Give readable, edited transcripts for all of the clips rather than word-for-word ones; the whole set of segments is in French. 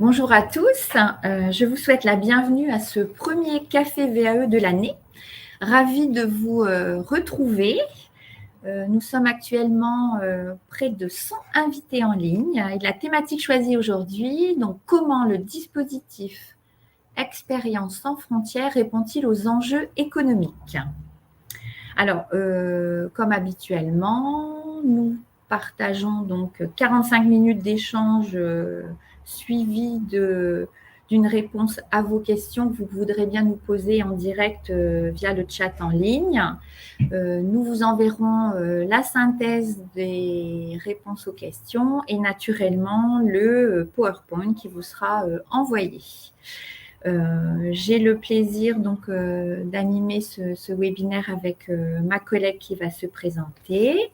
Bonjour à tous, je vous souhaite la bienvenue à ce premier café VAE de l'année. Ravie de vous retrouver. Nous sommes actuellement près de 100 invités en ligne et la thématique choisie aujourd'hui, donc comment le dispositif Expérience sans frontières répond-il aux enjeux économiques? Alors, comme habituellement, nous partageons donc 45 minutes d'échange suivies d'une réponse à vos questions que vous voudrez bien nous poser en direct via le chat en ligne. Nous vous enverrons la synthèse des réponses aux questions et naturellement le PowerPoint qui vous sera envoyé. J'ai le plaisir donc d'animer ce webinaire avec ma collègue qui va se présenter.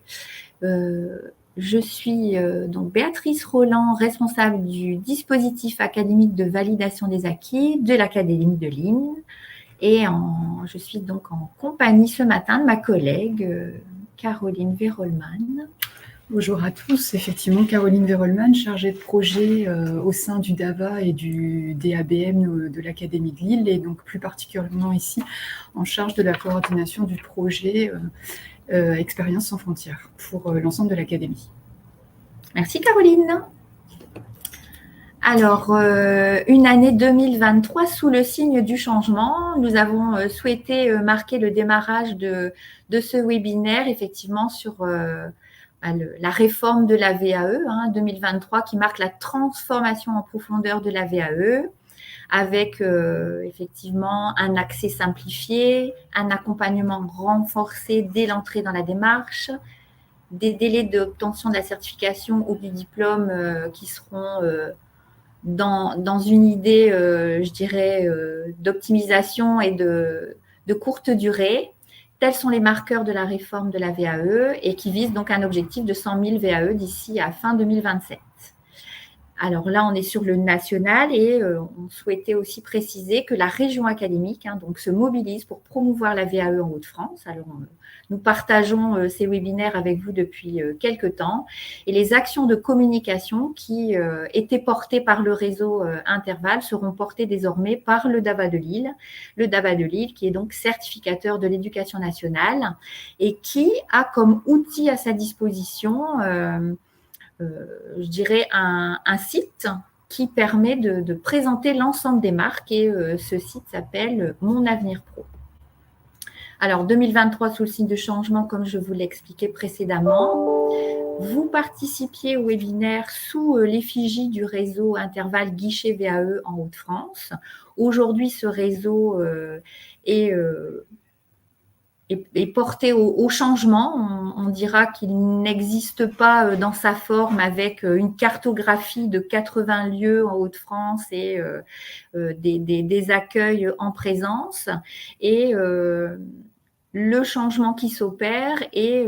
Je suis donc Béatrice Roland, responsable du dispositif académique de validation des acquis de l'Académie de Lille. Et je suis donc en compagnie ce matin de ma collègue Caroline Verolman. Bonjour à tous, effectivement Caroline Verolman, chargée de projet au sein du DAVA et du DABM de l'Académie de Lille et donc plus particulièrement ici en charge de la coordination du projet Expérience sans frontières pour l'ensemble de l'Académie. Merci Caroline. Alors, une année 2023 sous le signe du changement. Nous avons souhaité marquer le démarrage de ce webinaire effectivement sur la réforme de la VAE 2023 qui marque la transformation en profondeur de la VAE avec effectivement un accès simplifié, un accompagnement renforcé dès l'entrée dans la démarche, des délais d'obtention de la certification ou du diplôme qui seront dans une idée, je dirais, d'optimisation et de courte durée. Tels sont les marqueurs de la réforme de la VAE et qui visent donc un objectif de 100 000 VAE d'ici à fin 2027. Alors là, on est sur le national et on souhaitait aussi préciser que la région académique donc, se mobilise pour promouvoir la VAE en Hauts-de-France. Alors, nous partageons ces webinaires avec vous depuis quelques temps et les actions de communication qui étaient portées par le réseau Interval seront portées désormais par le DAVA de Lille. Le DAVA de Lille qui est donc certificateur de l'éducation nationale et qui a comme outil à sa disposition je dirais, un site qui permet de présenter l'ensemble des marques et ce site s'appelle Mon Avenir Pro. Alors, 2023 sous le signe de changement, comme je vous l'ai expliqué précédemment. Vous participiez au webinaire sous l'effigie du réseau Interval Guichet VAE en Hauts-de-France. Aujourd'hui, ce réseau est porté au changement. On dira qu'il n'existe pas dans sa forme avec une cartographie de 80 lieux en Hauts-de-France et des accueils en présence. Et le changement qui s'opère est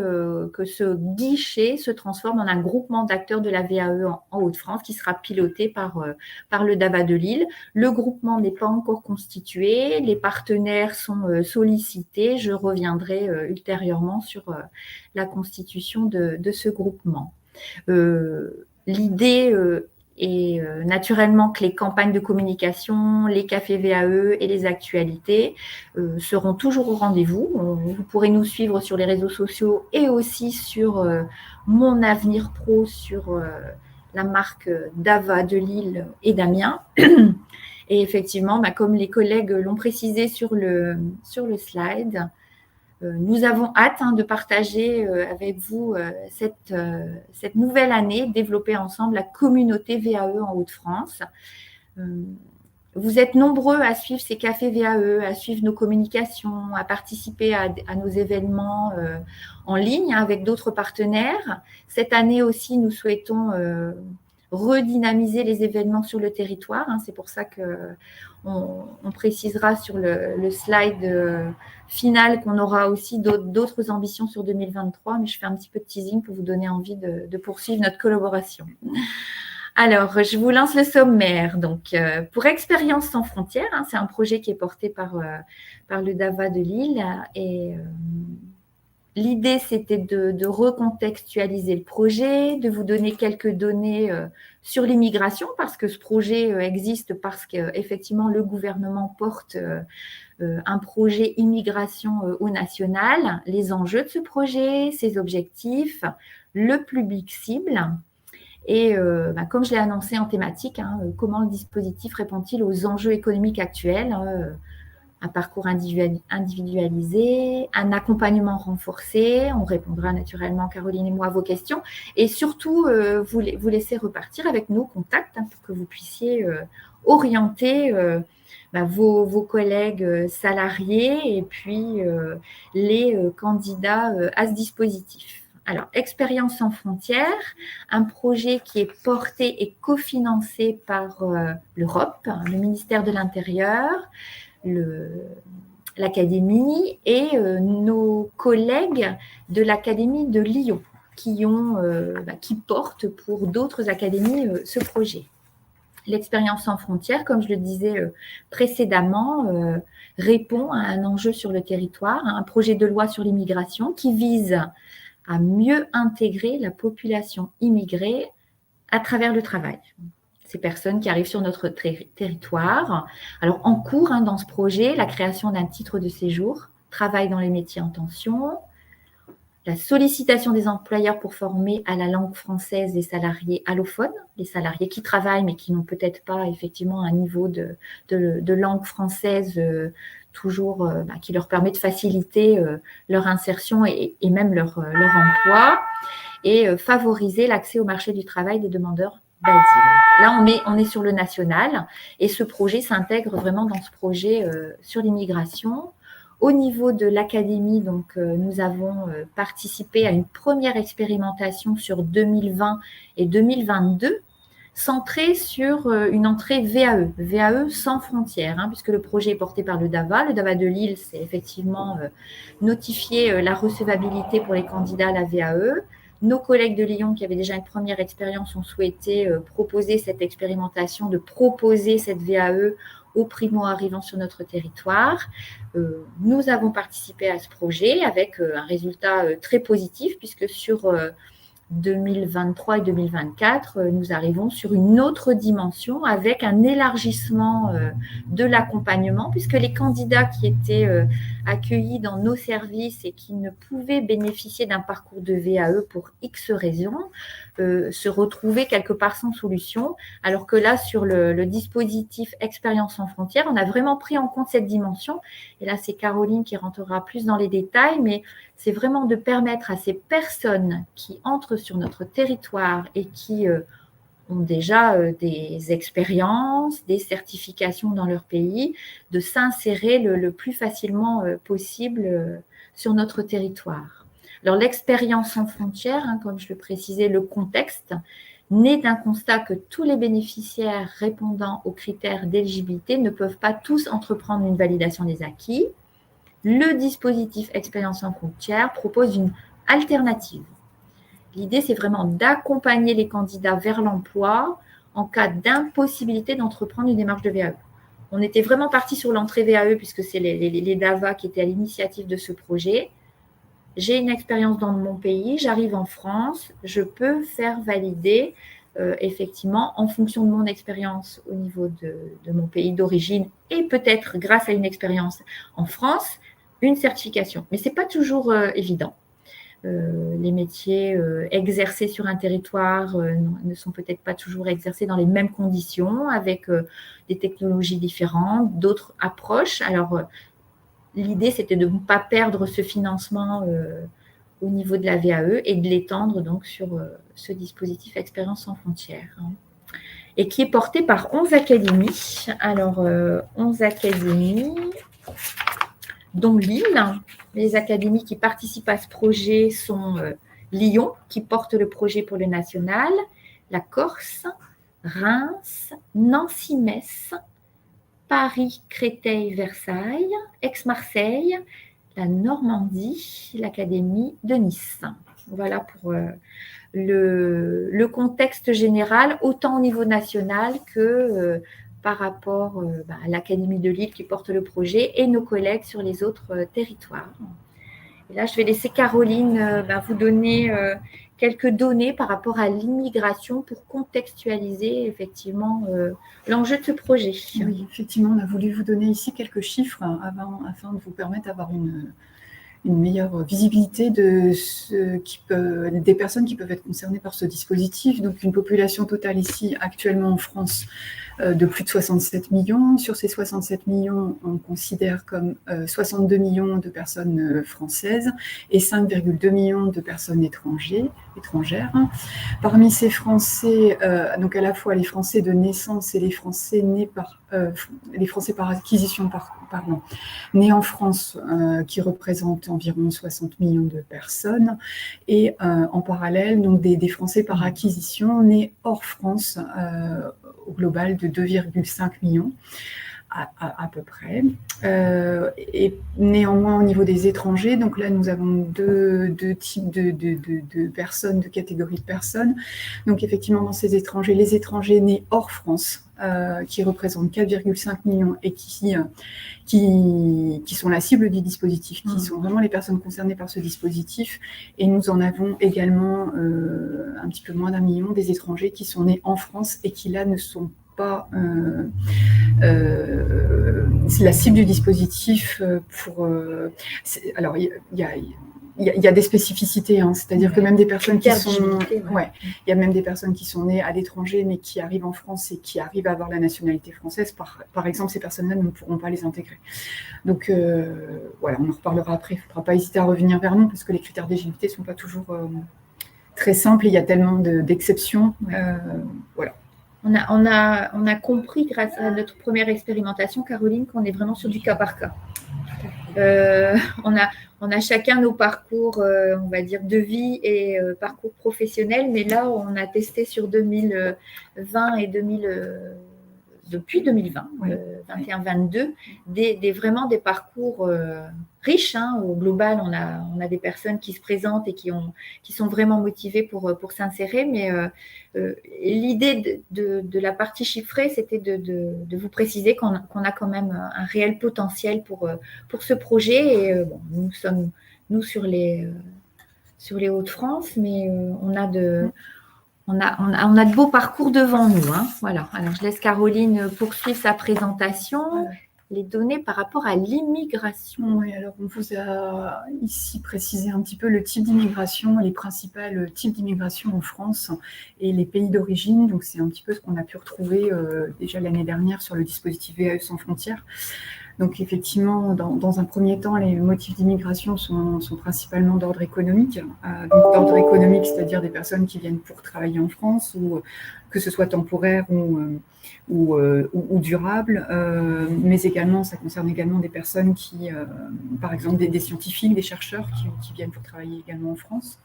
que ce guichet se transforme en un groupement d'acteurs de la VAE en Hauts-de-France qui sera piloté par le DAVA de Lille. Le groupement n'est pas encore constitué, les partenaires sont sollicités. Je reviendrai ultérieurement sur la constitution de ce groupement. L'idée et naturellement que les campagnes de communication, les cafés VAE et les actualités seront toujours au rendez-vous. Vous pourrez nous suivre sur les réseaux sociaux et aussi sur Mon Avenir Pro, sur la marque DAVA de Lille et d'Amiens. Et effectivement, comme les collègues l'ont précisé sur le slide, nous avons hâte de partager avec vous cette nouvelle année, développer ensemble la communauté VAE en Hauts-de-France. Vous êtes nombreux à suivre ces cafés VAE, à suivre nos communications, à participer à nos événements en ligne avec d'autres partenaires. Cette année aussi, nous souhaitons redynamiser les événements sur le territoire. C'est pour ça qu'on précisera sur le slide final qu'on aura aussi d'autres ambitions sur 2023, mais je fais un petit peu de teasing pour vous donner envie de poursuivre notre collaboration. Alors, je vous lance le sommaire. Donc, pour Expérience sans frontières, c'est un projet qui est porté par le DAVA de Lille et l'idée, c'était de recontextualiser le projet, de vous donner quelques données sur l'immigration, parce que ce projet existe parce qu'effectivement, le gouvernement porte un projet immigration au national, les enjeux de ce projet, ses objectifs, le public cible. Et comme je l'ai annoncé en thématique, comment le dispositif répond-il aux enjeux économiques actuels, un parcours individualisé, un accompagnement renforcé. On répondra naturellement, Caroline et moi, à vos questions. Et surtout, vous laisser repartir avec nos contacts pour que vous puissiez orienter vos collègues salariés et puis les candidats à ce dispositif. Alors, Expérience sans frontières, un projet qui est porté et cofinancé par l'Europe, le ministère de l'Intérieur, l'Académie et nos collègues de l'Académie de Lyon qui portent pour d'autres académies ce projet. L'expérience sans frontières, comme je le disais précédemment, répond à un enjeu sur le territoire, un projet de loi sur l'immigration qui vise à mieux intégrer la population immigrée à travers le travail. Ces personnes qui arrivent sur notre territoire. Alors, en cours dans ce projet, la création d'un titre de séjour, travail dans les métiers en tension, la sollicitation des employeurs pour former à la langue française les salariés allophones, les salariés qui travaillent mais qui n'ont peut-être pas effectivement un niveau de langue française toujours qui leur permet de faciliter leur insertion et même leur emploi, et favoriser l'accès au marché du travail des demandeurs d'asile. Là, on est sur le national et ce projet s'intègre vraiment dans ce projet sur l'immigration. Au niveau de l'académie, donc, nous avons participé à une première expérimentation sur 2020 et 2022, centrée sur une entrée VAE sans frontières, puisque le projet est porté par le DAVA. Le DAVA de Lille, c'est effectivement notifier la recevabilité pour les candidats à la VAE. Nos collègues de Lyon, qui avaient déjà une première expérience, ont souhaité proposer cette expérimentation, de proposer cette VAE aux primo-arrivants sur notre territoire. Nous avons participé à ce projet avec un résultat très positif, puisque sur 2023 et 2024, nous arrivons sur une autre dimension avec un élargissement de l'accompagnement, puisque les candidats qui étaient accueillis dans nos services et qui ne pouvaient bénéficier d'un parcours de VAE pour X raisons, se retrouvaient quelque part sans solution, alors que là, sur le dispositif Expérience sans frontières, on a vraiment pris en compte cette dimension. Et là, c'est Caroline qui rentrera plus dans les détails, mais c'est vraiment de permettre à ces personnes qui entrent sur notre territoire et qui ont déjà des expériences, des certifications dans leur pays, de s'insérer le plus facilement possible sur notre territoire. Alors, l'expérience sans frontières, comme je le précisais, le contexte, naît d'un constat que tous les bénéficiaires répondant aux critères d'éligibilité ne peuvent pas tous entreprendre une validation des acquis. Le dispositif Expérience sans frontières propose une alternative. L'idée, c'est vraiment d'accompagner les candidats vers l'emploi en cas d'impossibilité d'entreprendre une démarche de VAE. On était vraiment parti sur l'entrée VAE puisque c'est les DAVA qui étaient à l'initiative de ce projet. J'ai une expérience dans mon pays, j'arrive en France, je peux faire valider effectivement en fonction de mon expérience au niveau de mon pays d'origine et peut-être grâce à une expérience en France, une certification. Mais ce n'est pas toujours évident. Les métiers exercés sur un territoire ne sont peut-être pas toujours exercés dans les mêmes conditions, avec des technologies différentes, d'autres approches. Alors, l'idée, c'était de ne pas perdre ce financement au niveau de la VAE et de l'étendre donc sur ce dispositif Expérience sans frontières, et qui est porté par 11 académies. Alors, 11 académies, dont Lille. Les académies qui participent à ce projet sont Lyon, qui porte le projet pour le national, la Corse, Reims, Nancy-Metz, Paris, Créteil, Versailles, Aix-Marseille, la Normandie, l'Académie de Nice. Voilà pour le contexte général, autant au niveau national que par rapport à l'Académie de Lille qui porte le projet et nos collègues sur les autres territoires. Et là, je vais laisser Caroline vous donner quelques données par rapport à l'immigration pour contextualiser effectivement l'enjeu de ce projet. Oui, effectivement, on a voulu vous donner ici quelques chiffres afin de vous permettre d'avoir une meilleure visibilité des personnes qui peuvent être concernées par ce dispositif. Donc, une population totale ici, actuellement en France, de plus de 67 millions. Sur ces 67 millions, on considère comme 62 millions de personnes françaises et 5,2 millions de personnes étrangères. Parmi ces Français, donc à la fois les Français de naissance et les Français les Français par acquisition, nés en France, qui représentent environ 60 millions de personnes, et en parallèle, donc des Français par acquisition nés hors France, au global de 2,5 millions. À peu près. Et néanmoins, au niveau des étrangers, donc là, nous avons deux types de personnes, de catégories de personnes. Donc effectivement, dans ces étrangers, les étrangers nés hors France, qui représentent 4,5 millions et qui sont la cible du dispositif, qui sont vraiment les personnes concernées par ce dispositif. Et nous en avons également un petit peu moins d'1 million des étrangers qui sont nés en France et qui là ne sont pas la cible du dispositif. Alors, il y a des spécificités, hein, c'est-à-dire que même des personnes qui sont, il y a même des personnes qui sont nées à l'étranger, mais qui arrivent en France et qui arrivent à avoir la nationalité française. Par exemple, ces personnes-là, nous ne pourrons pas les intégrer. Donc, voilà, on en reparlera après. Il ne faudra pas hésiter à revenir vers nous parce que les critères d'éligibilité ne sont pas toujours très simples et il y a tellement d'exceptions. Voilà. On a compris grâce à notre première expérimentation, Caroline, qu'on est vraiment sur du cas par cas. On a chacun nos parcours, on va dire, de vie et parcours professionnel, mais là, on a testé sur 2020 et depuis 2020, 21-22, vraiment des parcours riches. Hein. Au global, on a des personnes qui se présentent et qui sont vraiment motivées pour s'insérer, mais l'idée de la partie chiffrée, c'était de vous préciser qu'on a quand même un réel potentiel pour ce projet. Et nous sommes, sur les Hauts-de-France, mais on a de beaux parcours devant nous. Hein. Voilà. Alors, je laisse Caroline poursuivre sa présentation. Voilà. Les données par rapport à l'immigration. Oui, alors on vous a ici précisé un petit peu le type d'immigration, les principaux types d'immigration en France et les pays d'origine. Donc, c'est un petit peu ce qu'on a pu retrouver déjà l'année dernière sur le dispositif VAE sans frontières. Donc effectivement, dans un premier temps, les motifs d'immigration sont principalement d'ordre économique. Donc d'ordre économique, c'est-à-dire des personnes qui viennent pour travailler en France, ou que ce soit temporaire ou durable. Mais également, ça concerne également des personnes qui, par exemple, des scientifiques, des chercheurs qui viennent pour travailler également en France.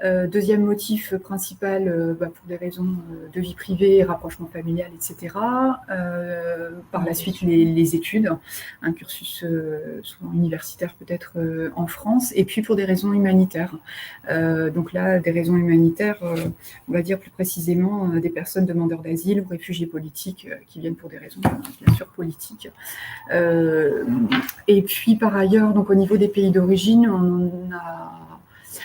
Deuxième motif principal, pour des raisons de vie privée, rapprochement familial, etc. Par la suite, les études, un cursus souvent universitaire peut-être en France, et puis pour des raisons humanitaires. Donc là, des raisons humanitaires, on va dire plus précisément des personnes demandeurs d'asile ou réfugiés politiques qui viennent pour des raisons bien sûr politiques. Et puis par ailleurs, donc au niveau des pays d'origine, on a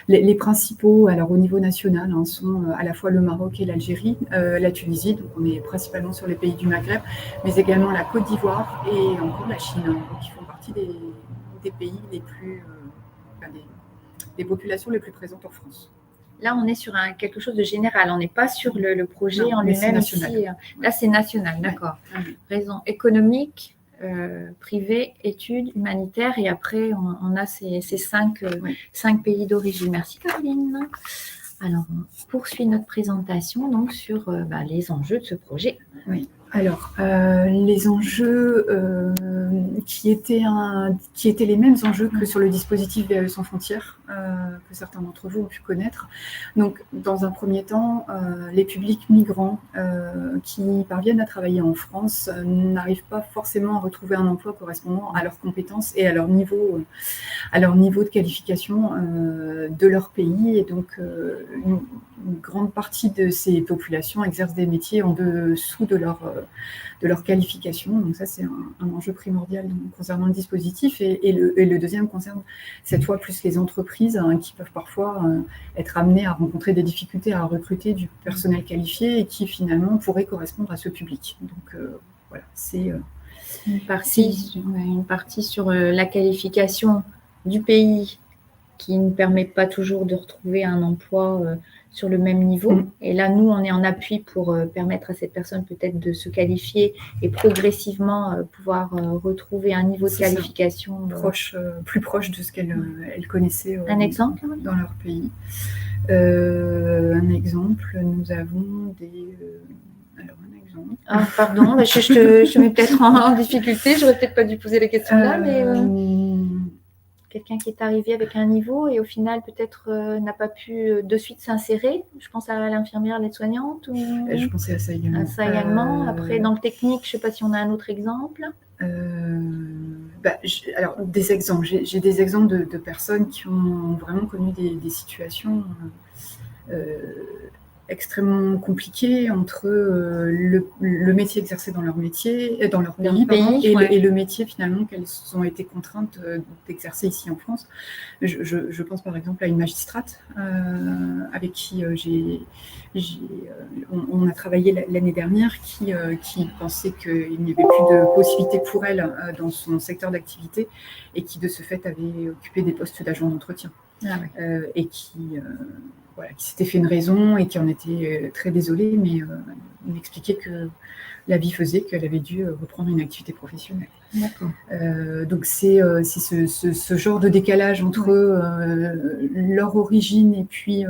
les principaux, alors au niveau national, hein, sont à la fois le Maroc et l'Algérie, la Tunisie, donc on est principalement sur les pays du Maghreb, mais également la Côte d'Ivoire et encore la Chine, hein, qui font partie des pays les plus, des populations les plus présentes en France. Là, on est sur quelque chose de général, on n'est pas sur le projet en lui-même ici. Là, c'est national, d'accord. Raison économique, privé, études, humanitaires, et après on a ces 5 pays d'origine. Merci Caroline. Alors, on poursuit notre présentation donc sur les enjeux de ce projet. Oui. Alors, les enjeux qui étaient les mêmes enjeux que sur le dispositif VAE sans frontières, que certains d'entre vous ont pu connaître. Donc, dans un premier temps, les publics migrants qui parviennent à travailler en France n'arrivent pas forcément à retrouver un emploi correspondant à leurs compétences et à leur niveau de qualification de leur pays. Et donc, une grande partie de ces populations exercent des métiers en dessous de leur de leur qualification. Donc ça, c'est un enjeu primordial concernant le dispositif. Et le deuxième concerne cette fois plus les entreprises qui peuvent parfois être amenées à rencontrer des difficultés à recruter du personnel qualifié et qui finalement pourraient correspondre à ce public. Donc voilà, c'est une partie sur la qualification du pays qui ne permet pas toujours de retrouver un emploi sur le même niveau. Et là, nous, on est en appui pour permettre à cette personne peut-être de se qualifier et progressivement pouvoir retrouver un niveau de qualification plus proche de ce qu'elle connaissait un exemple dans leur pays. Un exemple, nous avons Ah, pardon, je mets peut-être en difficulté, j'aurais peut-être pas dû poser les questions là, mais quelqu'un qui est arrivé avec un niveau et au final peut-être n'a pas pu de suite s'insérer. Je pense à l'infirmière, l'aide-soignante. Je pensais à ça également. Après, dans le technique, je ne sais pas si on a un autre exemple. Alors, des exemples. J'ai des exemples de personnes qui ont vraiment connu des situations extrêmement compliqué entre le métier exercé dans leur métier, dans leur pays, et le métier finalement qu'elles ont été contraintes d'exercer ici en France. Je pense par exemple à une magistrate avec qui on a travaillé l'année dernière, qui pensait qu'il n'y avait plus de possibilités pour elle dans son secteur d'activité et qui de ce fait avait occupé des postes d'agent d'entretien. Et qui s'était fait une raison et qui en était très désolée, mais il m'expliquait que la vie faisait qu'elle avait dû reprendre une activité professionnelle. D'accord. Donc c'est ce genre de décalage entre leur origine et puis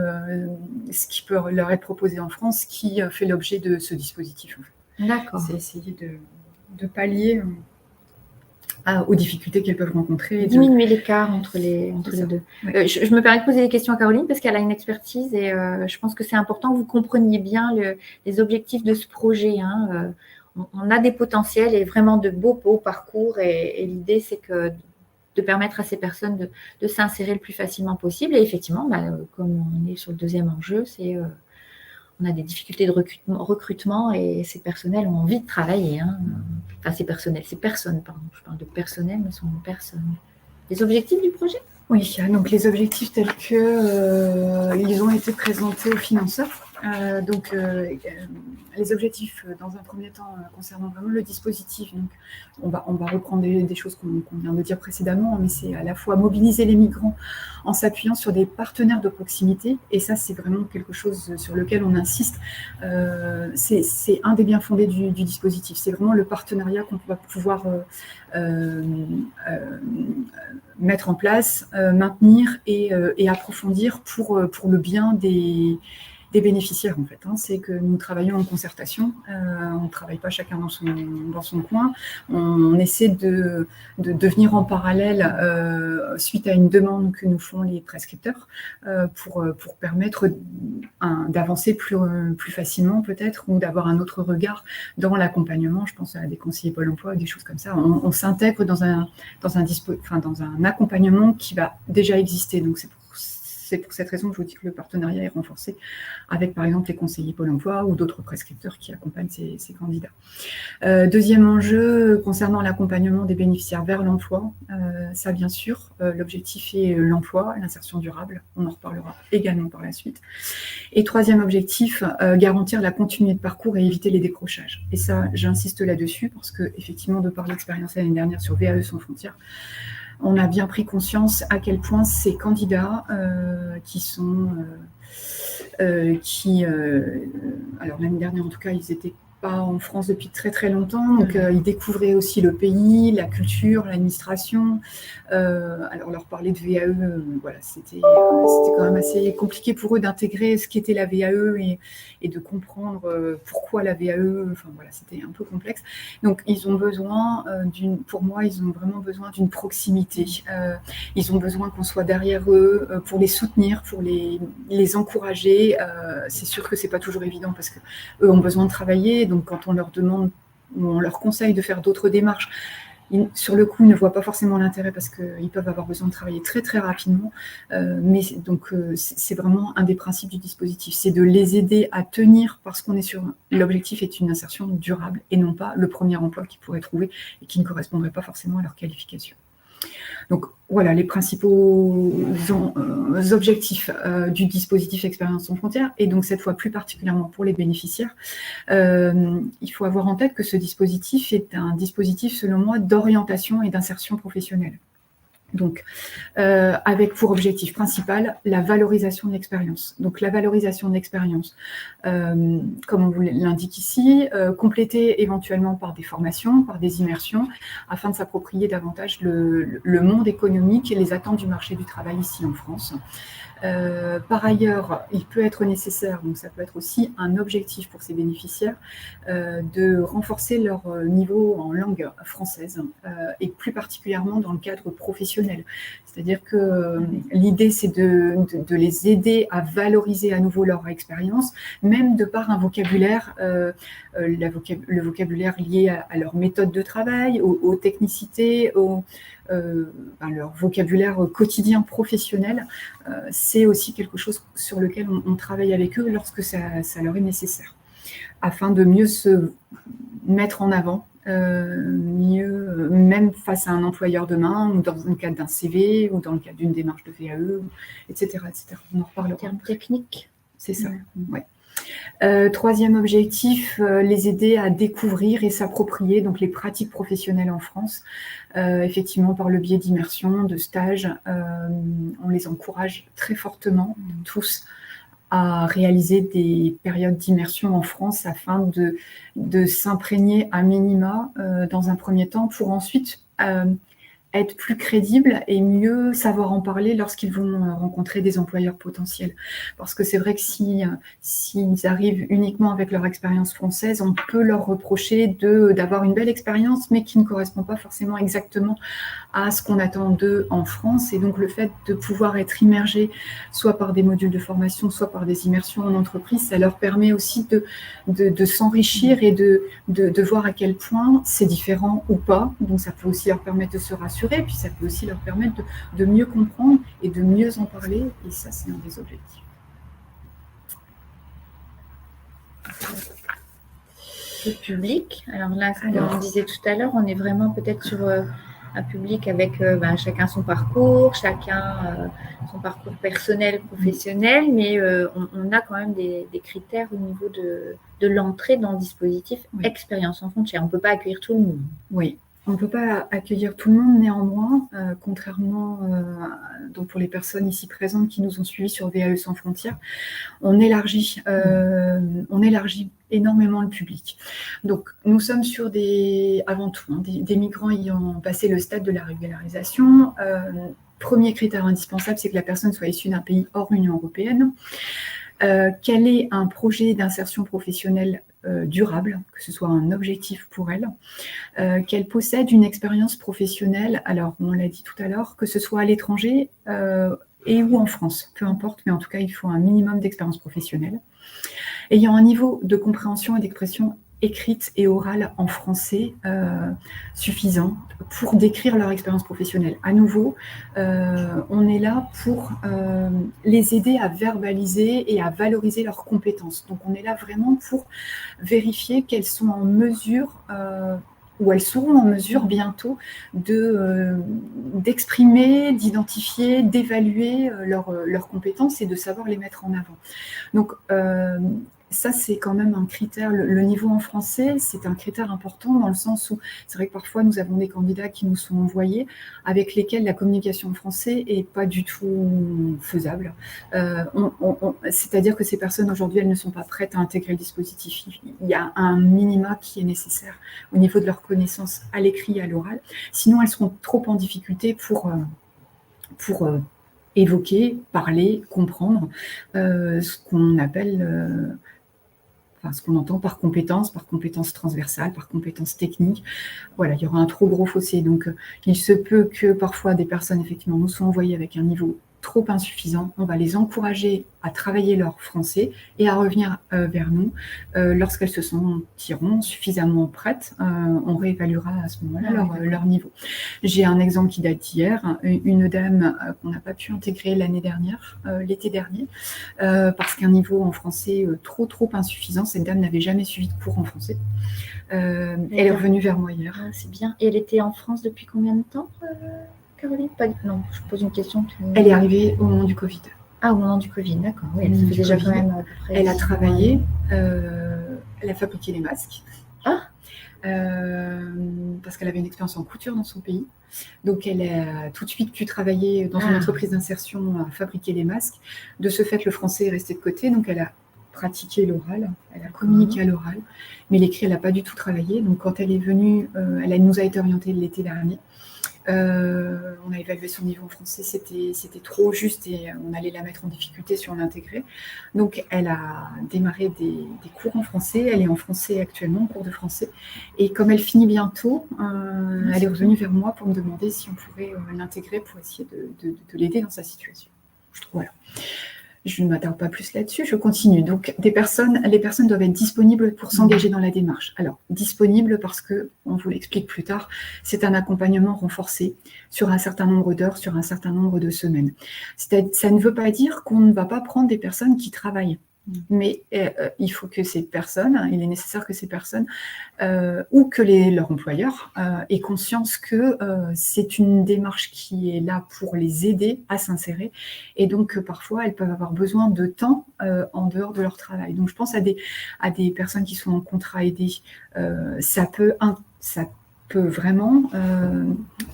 ce qui peut leur être proposé en France qui fait l'objet de ce dispositif. En fait. D'accord. C'est essayer de pallier aux difficultés qu'elles peuvent rencontrer. Diminuer l'écart entre les deux. Ouais. Je me permets de poser des questions à Caroline parce qu'elle a une expertise et je pense que c'est important que vous compreniez bien les objectifs de ce projet. On a des potentiels et vraiment de beaux parcours et l'idée c'est que de permettre à ces personnes de s'insérer le plus facilement possible. Et effectivement, comme on est sur le deuxième enjeu, c'est on a des difficultés de recrutement et ces personnels ont envie de travailler. Enfin, ces personnes, pardon. Je parle de personnel, mais ce sont personnes. Les objectifs du projet ? Oui, donc les objectifs tels que ils ont été présentés aux financeurs. Les objectifs, dans un premier temps, concernant vraiment le dispositif, donc on va reprendre des choses qu'on vient de dire précédemment, mais c'est à la fois mobiliser les migrants en s'appuyant sur des partenaires de proximité, et ça c'est vraiment quelque chose sur lequel on insiste. C'est un des bien fondés du dispositif, c'est vraiment le partenariat qu'on va pouvoir mettre en place, maintenir et approfondir pour le bien des bénéficiaires en fait. C'est que nous travaillons en concertation, on ne travaille pas chacun dans son coin, on essaie de venir en parallèle suite à une demande que nous font les prescripteurs pour permettre d'avancer plus facilement peut-être ou d'avoir un autre regard dans l'accompagnement. Je pense à des conseillers Pôle emploi, des choses comme ça. On s'intègre dans un accompagnement qui va déjà exister. Donc c'est pour cette raison que je vous dis que le partenariat est renforcé avec, par exemple, les conseillers Pôle emploi ou d'autres prescripteurs qui accompagnent ces candidats. Deuxième enjeu, concernant l'accompagnement des bénéficiaires vers l'emploi, ça, bien sûr, l'objectif est l'emploi, l'insertion durable. On en reparlera également par la suite. Et troisième objectif, garantir la continuité de parcours et éviter les décrochages. Et ça, j'insiste là-dessus parce que, effectivement, de par l'expérience l'année dernière sur VAE sans frontières, on a bien pris conscience à quel point ces candidats alors l'année dernière en tout cas, ils étaient pas en France depuis très très longtemps, donc ils découvraient aussi le pays, la culture, l'administration. Alors leur parler de VAE, c'était quand même assez compliqué pour eux d'intégrer ce qu'était la VAE et de comprendre pourquoi la VAE. Enfin voilà, c'était un peu complexe. Donc ils ont besoin pour moi, ils ont vraiment besoin d'une proximité. Ils ont besoin qu'on soit derrière eux pour les soutenir, pour les encourager. C'est sûr que c'est pas toujours évident parce que eux ont besoin de travailler. Donc, quand on leur demande ou on leur conseille de faire d'autres démarches, sur le coup, ne voient pas forcément l'intérêt parce qu'ils peuvent avoir besoin de travailler très très rapidement. Mais donc, c'est vraiment un des principes du dispositif, c'est de les aider à tenir parce qu'on est sur l'objectif est une insertion durable et non pas le premier emploi qu'ils pourraient trouver et qui ne correspondrait pas forcément à leur qualification. Donc voilà les principaux objectifs du dispositif Expérience sans frontières, et donc cette fois plus particulièrement pour les bénéficiaires. Il faut avoir en tête que ce dispositif est un dispositif, selon moi, d'orientation et d'insertion professionnelle. Donc, avec pour objectif principal la valorisation de l'expérience. Donc, la valorisation de l'expérience, comme on vous l'indique ici, complétée éventuellement par des formations, par des immersions, afin de s'approprier davantage le monde économique et les attentes du marché du travail ici en France. Par ailleurs, il peut être nécessaire, donc ça peut être aussi un objectif pour ces bénéficiaires, de renforcer leur niveau en langue française, et plus particulièrement dans le cadre professionnel. C'est-à-dire que l'idée, c'est de les aider à valoriser à nouveau leur expérience, même de par un vocabulaire, le vocabulaire lié à leur méthode de travail, aux technicités, leur vocabulaire quotidien professionnel. C'est aussi quelque chose sur lequel on travaille avec eux lorsque ça leur est nécessaire, afin de mieux se mettre en avant, mieux, même face à un employeur demain, ou dans le cadre d'un CV, ou dans le cadre d'une démarche de VAE, etc. On en reparlera. En termes techniques. C'est ça, ouais. Troisième objectif, les aider à découvrir et s'approprier donc les pratiques professionnelles en France, effectivement par le biais d'immersion, de stages. On les encourage très fortement tous à réaliser des périodes d'immersion en France afin de s'imprégner à minima dans un premier temps pour ensuite être plus crédibles et mieux savoir en parler lorsqu'ils vont rencontrer des employeurs potentiels. Parce que c'est vrai que s'ils arrivent uniquement avec leur expérience française, on peut leur reprocher d'avoir une belle expérience, mais qui ne correspond pas forcément exactement à ce qu'on attend d'eux en France. Et donc le fait de pouvoir être immergé, soit par des modules de formation, soit par des immersions en entreprise, ça leur permet aussi de s'enrichir et de voir à quel point c'est différent ou pas. Donc ça peut aussi leur permettre de se rassurer, puis ça peut aussi leur permettre de mieux comprendre et de mieux en parler, et ça c'est un des objectifs. Le public, alors là, comme on disait tout à l'heure, on est vraiment peut-être sur un public avec chacun son parcours, chacun son parcours personnel, professionnel, mais on a quand même des critères au niveau de l'entrée dans le dispositif Expérience sans frontières. On ne peut pas accueillir tout le monde. Oui. On ne peut pas accueillir tout le monde, néanmoins, contrairement donc pour les personnes ici présentes qui nous ont suivis sur VAE sans frontières, on élargit énormément le public. Donc, nous sommes sur avant tout, des migrants ayant passé le stade de la régularisation. Premier critère indispensable, c'est que la personne soit issue d'un pays hors Union européenne, qu'elle ait un projet d'insertion professionnelle durable, que ce soit un objectif pour elle, qu'elle possède une expérience professionnelle, alors on l'a dit tout à l'heure, que ce soit à l'étranger et ou en France, peu importe, mais en tout cas il faut un minimum d'expérience professionnelle, ayant un niveau de compréhension et d'expression écrite et orale en français suffisant pour décrire leur expérience professionnelle. À nouveau, on est là pour les aider à verbaliser et à valoriser leurs compétences. Donc on est là vraiment pour vérifier qu'elles sont en mesure ou elles seront en mesure bientôt d'exprimer, d'identifier, d'évaluer leurs compétences et de savoir les mettre en avant. Donc ça, c'est quand même un critère, le niveau en français, c'est un critère important dans le sens où c'est vrai que parfois nous avons des candidats qui nous sont envoyés avec lesquels la communication en français n'est pas du tout faisable. C'est-à-dire que ces personnes aujourd'hui, elles ne sont pas prêtes à intégrer le dispositif. Il y a un minima qui est nécessaire au niveau de leur connaissance à l'écrit et à l'oral. Sinon, elles seront trop en difficulté pour évoquer, parler, comprendre ce qu'on appelle... ce qu'on entend par compétences transversales, par compétences techniques. Voilà, il y aura un trop gros fossé. Donc, il se peut que parfois des personnes, effectivement, nous sont envoyées avec un niveau trop insuffisant. On va les encourager à travailler leur français et à revenir vers nous lorsqu'elles se sentiront suffisamment prêtes. On réévaluera à ce moment-là leur niveau. J'ai un exemple qui date d'hier, une dame qu'on n'a pas pu intégrer l'année dernière, l'été dernier, parce qu'un niveau en français trop insuffisant. Cette dame n'avait jamais suivi de cours en français. Elle est revenue vers moi hier. Ah, c'est bien. Et elle était en France depuis combien de temps, Caroline? Non, je pose une question. Elle est arrivée au moment du Covid. Ah, au moment du Covid, d'accord. Oui, elle fait déjà quand même à peu près. Elle a travaillé, elle a fabriqué les masques. Parce qu'elle avait une expérience en couture dans son pays. Donc, elle a tout de suite pu travailler dans une entreprise d'insertion à fabriquer les masques. De ce fait, le français est resté de côté. Donc, elle a pratiqué l'oral, elle a communiqué à l'oral, mais l'écrit, elle n'a pas du tout travaillé. Donc, quand elle est venue, elle nous a été orientée l'été dernier. On a évalué son niveau en français, c'était trop juste et on allait la mettre en difficulté si on l'intégrait. Donc, elle a démarré des cours en français. Elle est en français actuellement, en cours de français. Et comme elle finit bientôt, elle est revenue vers moi pour me demander si on pourrait l'intégrer pour essayer de l'aider dans sa situation. Voilà. Je ne m'attarde pas plus là-dessus, je continue. Donc, les personnes doivent être disponibles pour s'engager dans la démarche. Alors, disponibles parce que, on vous l'explique plus tard, c'est un accompagnement renforcé sur un certain nombre d'heures, sur un certain nombre de semaines. Ça ne veut pas dire qu'on ne va pas prendre des personnes qui travaillent. Mais il faut que ces personnes, il est nécessaire que ces personnes ou que leur employeur aient conscience que c'est une démarche qui est là pour les aider à s'insérer et donc parfois elles peuvent avoir besoin de temps en dehors de leur travail. Donc je pense à des personnes qui sont en contrat aidé, ça peut vraiment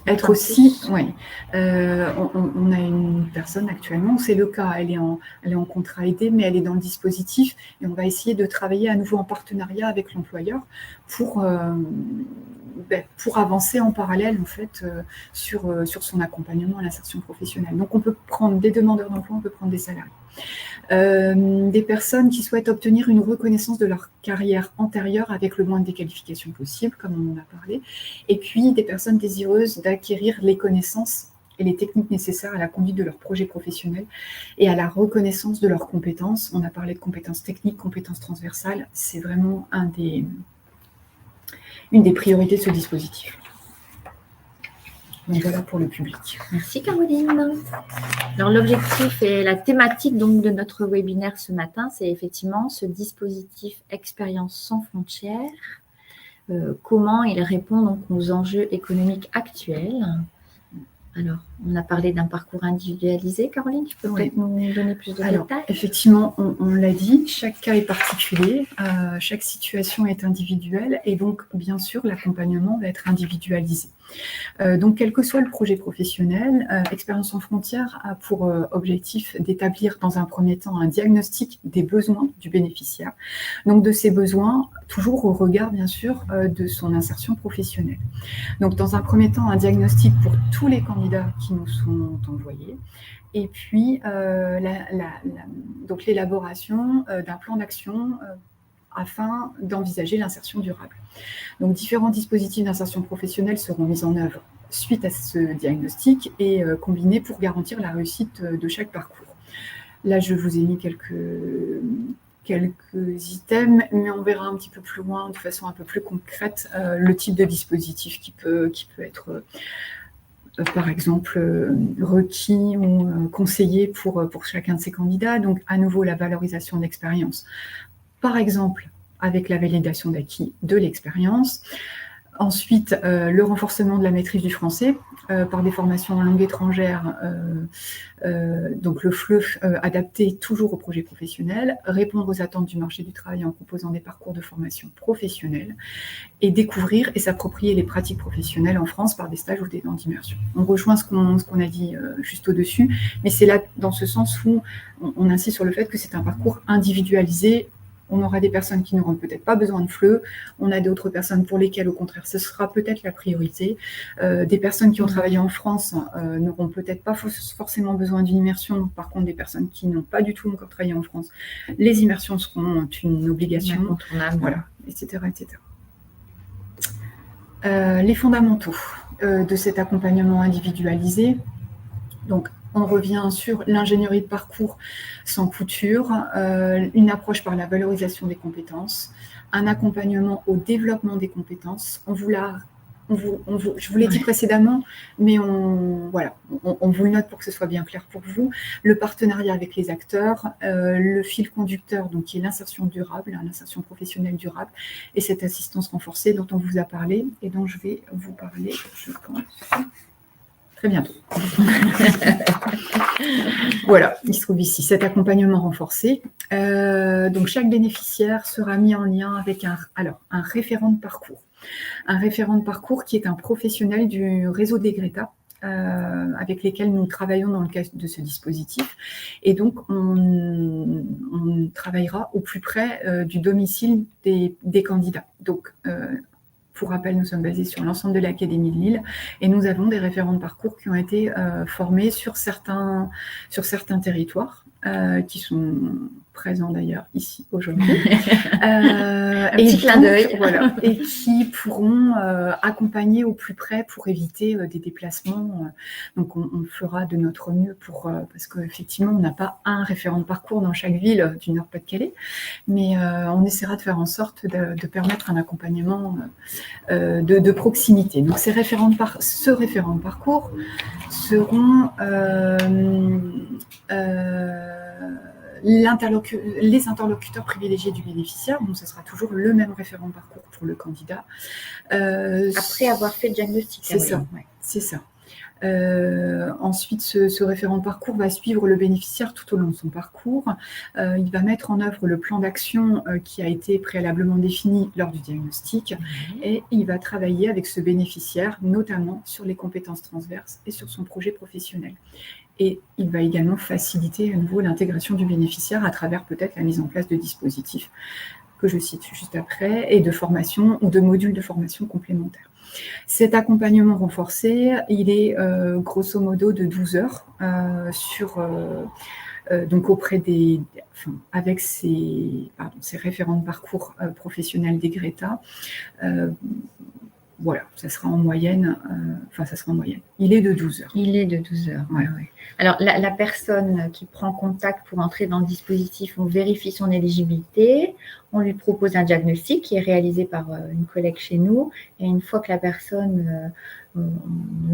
être aussi... Oui. On a une personne actuellement, c'est le cas, elle est en contrat aidé, mais elle est dans le dispositif et on va essayer de travailler à nouveau en partenariat avec l'employeur pour avancer en parallèle en fait, sur son accompagnement à l'insertion professionnelle. Donc on peut prendre des demandeurs d'emploi, on peut prendre des salariés. Des personnes qui souhaitent obtenir une reconnaissance de leur carrière antérieure avec le moins de déqualification possible, comme on en a parlé, et puis des personnes désireuses d'acquérir les connaissances et les techniques nécessaires à la conduite de leur projet professionnel et à la reconnaissance de leurs compétences. On a parlé de compétences techniques, compétences transversales, c'est vraiment une des priorités de ce dispositif. Donc voilà pour le public. Merci Caroline. Alors l'objectif et la thématique donc de notre webinaire ce matin, c'est effectivement ce dispositif Expérience sans frontières. Comment il répond donc aux enjeux économiques actuels. Alors, on a parlé d'un parcours individualisé. Caroline, tu peux peut-être nous donner plus de détails? Effectivement, on l'a dit, chaque cas est particulier, chaque situation est individuelle et donc, bien sûr, l'accompagnement va être individualisé. Donc, quel que soit le projet professionnel, Expérience sans frontières a pour objectif d'établir dans un premier temps un diagnostic des besoins du bénéficiaire. Donc, de ces besoins, toujours au regard, bien sûr, de son insertion professionnelle. Donc, dans un premier temps, un diagnostic pour tous les candidats qui nous sont envoyés. Et puis, donc l'élaboration d'un plan d'action afin d'envisager l'insertion durable. Donc, différents dispositifs d'insertion professionnelle seront mis en œuvre suite à ce diagnostic et combinés pour garantir la réussite de chaque parcours. Là, je vous ai mis quelques items, mais on verra un petit peu plus loin, de façon un peu plus concrète, le type de dispositif qui peut être par exemple requis ou conseillé pour chacun de ces candidats. Donc, à nouveau, la valorisation de l'expérience. Par exemple, avec la validation d'acquis de l'expérience. Ensuite, le renforcement de la maîtrise du français par des formations en langue étrangère, donc le FLE adapté toujours au projet professionnel, répondre aux attentes du marché du travail en proposant des parcours de formation professionnelle et découvrir et s'approprier les pratiques professionnelles en France par des stages ou des temps d'immersion. On rejoint ce qu'on a dit juste au-dessus, mais c'est là dans ce sens où on insiste sur le fait que c'est un parcours individualisé. On aura des personnes qui n'auront peut-être pas besoin de FLE, on a d'autres personnes pour lesquelles, au contraire, ce sera peut-être la priorité. Des personnes qui ont travaillé en France n'auront peut-être pas forcément besoin d'une immersion. Par contre, des personnes qui n'ont pas du tout encore travaillé en France, les immersions seront une obligation, voilà, etc. Les fondamentaux de cet accompagnement individualisé. Donc, On revient sur l'ingénierie de parcours sans couture, une approche par la valorisation des compétences, un accompagnement au développement des compétences. Je vous l'ai dit précédemment, mais on vous le note pour que ce soit bien clair pour vous. Le partenariat avec les acteurs, le fil conducteur, donc qui est l'insertion durable, l'insertion professionnelle durable, et cette assistance renforcée dont on vous a parlé et dont je vais vous parler, je pense, très bientôt. Voilà, il se trouve ici, cet accompagnement renforcé. Donc chaque bénéficiaire sera mis en lien avec un référent de parcours. Un référent de parcours qui est un professionnel du réseau des Greta, avec lesquels nous travaillons dans le cadre de ce dispositif. Et donc, on travaillera au plus près du domicile des candidats. Donc, pour rappel, nous sommes basés sur l'ensemble de l'Académie de Lille et nous avons des référents de parcours qui ont été formés sur certains territoires, qui sont présents d'ailleurs ici aujourd'hui. Un petit clin d'œil. Voilà, et qui pourront accompagner au plus près pour éviter des déplacements. Donc on fera de notre mieux parce qu'effectivement, on n'a pas un référent de parcours dans chaque ville du Nord-Pas-de-Calais, mais on essaiera de faire en sorte de permettre un accompagnement de proximité. Donc ce référent de parcours seront les interlocuteurs privilégiés du bénéficiaire. Donc ce sera toujours le même référent de parcours pour le candidat. Après avoir fait le diagnostic. C'est ça, ouais, c'est ça. Ensuite, ce référent de parcours va suivre le bénéficiaire tout au long de son parcours. Il va mettre en œuvre le plan d'action qui a été préalablement défini lors du diagnostic et il va travailler avec ce bénéficiaire, notamment sur les compétences transverses et sur son projet professionnel. Et il va également faciliter à nouveau l'intégration du bénéficiaire à travers peut-être la mise en place de dispositifs que je cite juste après et de formation ou de modules de formation complémentaires. Cet accompagnement renforcé, il est grosso modo de 12 heures donc auprès avec ces référents de parcours professionnels des Greta. Voilà, ça sera en moyenne. Il est de 12 heures. Il est de 12 heures. Ouais. Alors, la personne qui prend contact pour entrer dans le dispositif, on vérifie son éligibilité, on lui propose un diagnostic qui est réalisé par une collègue chez nous. Et une fois que la personne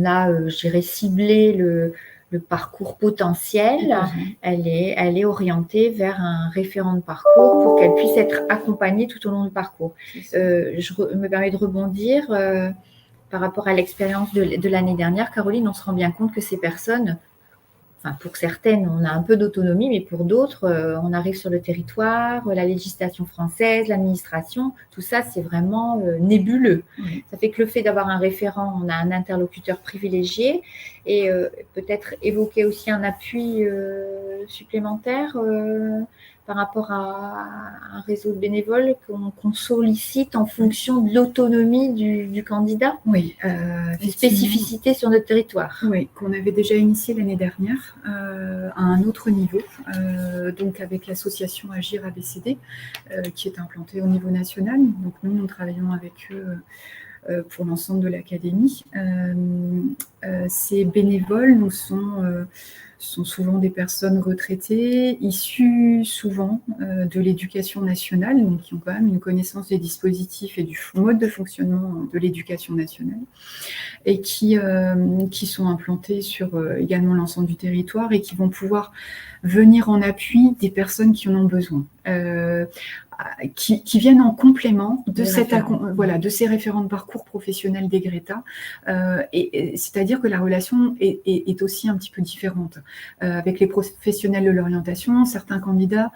a, je dirais, ciblé le parcours potentiel, elle est orientée vers un référent de parcours pour qu'elle puisse être accompagnée tout au long du parcours. Je me permets de rebondir par rapport à l'expérience de l'année dernière. Caroline, on se rend bien compte que ces personnes, pour certaines, on a un peu d'autonomie, mais pour d'autres, on arrive sur le territoire, la législation française, l'administration, tout ça, c'est vraiment nébuleux. Ça fait que le fait d'avoir un référent, on a un interlocuteur privilégié et peut-être évoquer aussi un appui supplémentaire par rapport à un réseau de bénévoles qu'on sollicite en fonction de l'autonomie du candidat. Oui, une spécificité sur notre territoire. Oui, qu'on avait déjà initié l'année dernière à un autre niveau, donc avec l'association Agir ABCD, qui est implantée au niveau national. Donc nous travaillons avec eux pour l'ensemble de l'académie. Ces bénévoles sont souvent des personnes retraitées, issues souvent de l'éducation nationale, donc qui ont quand même une connaissance des dispositifs et du mode de fonctionnement de l'éducation nationale, et qui sont implantés sur également l'ensemble du territoire et qui vont pouvoir venir en appui des personnes qui en ont besoin. Qui viennent en complément de ces référents de parcours professionnels des Greta. Et c'est-à-dire que la relation est aussi un petit peu différente. Avec les professionnels de l'orientation, certains candidats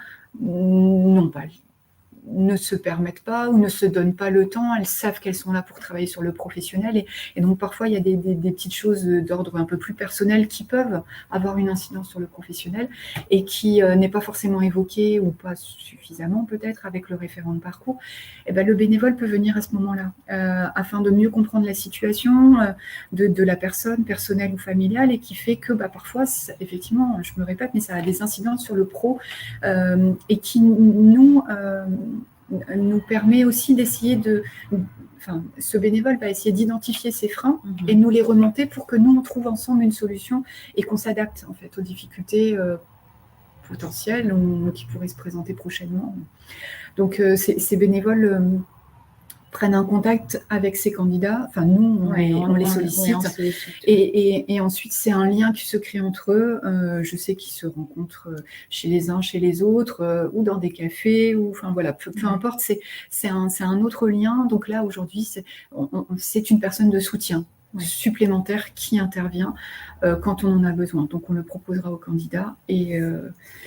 ne se permettent pas ou ne se donnent pas le temps, elles savent qu'elles sont là pour travailler sur le professionnel et donc parfois il y a des petites choses d'ordre un peu plus personnel qui peuvent avoir une incidence sur le professionnel et qui n'est pas forcément évoquée ou pas suffisamment peut-être avec le référent de parcours. Et le bénévole peut venir à ce moment-là afin de mieux comprendre la situation de la personne personnelle ou familiale et qui fait que parfois, effectivement, je me répète, mais ça a des incidences sur le pro et qui nous permet aussi d'essayer ce bénévole va essayer d'identifier ces freins et nous les remonter pour que nous, on trouve ensemble une solution et qu'on s'adapte en fait aux difficultés potentielles ou qui pourraient se présenter prochainement. Donc, ces bénévoles prennent un contact avec ces candidats. Enfin, nous, on les sollicite. Et ensuite, c'est un lien qui se crée entre eux. Je sais qu'ils se rencontrent chez les uns, chez les autres, ou dans des cafés, ou enfin voilà, peu importe. C'est un autre lien. Donc là, aujourd'hui, c'est une personne de soutien supplémentaire qui intervient quand on en a besoin. Donc, on le proposera aux candidats. Et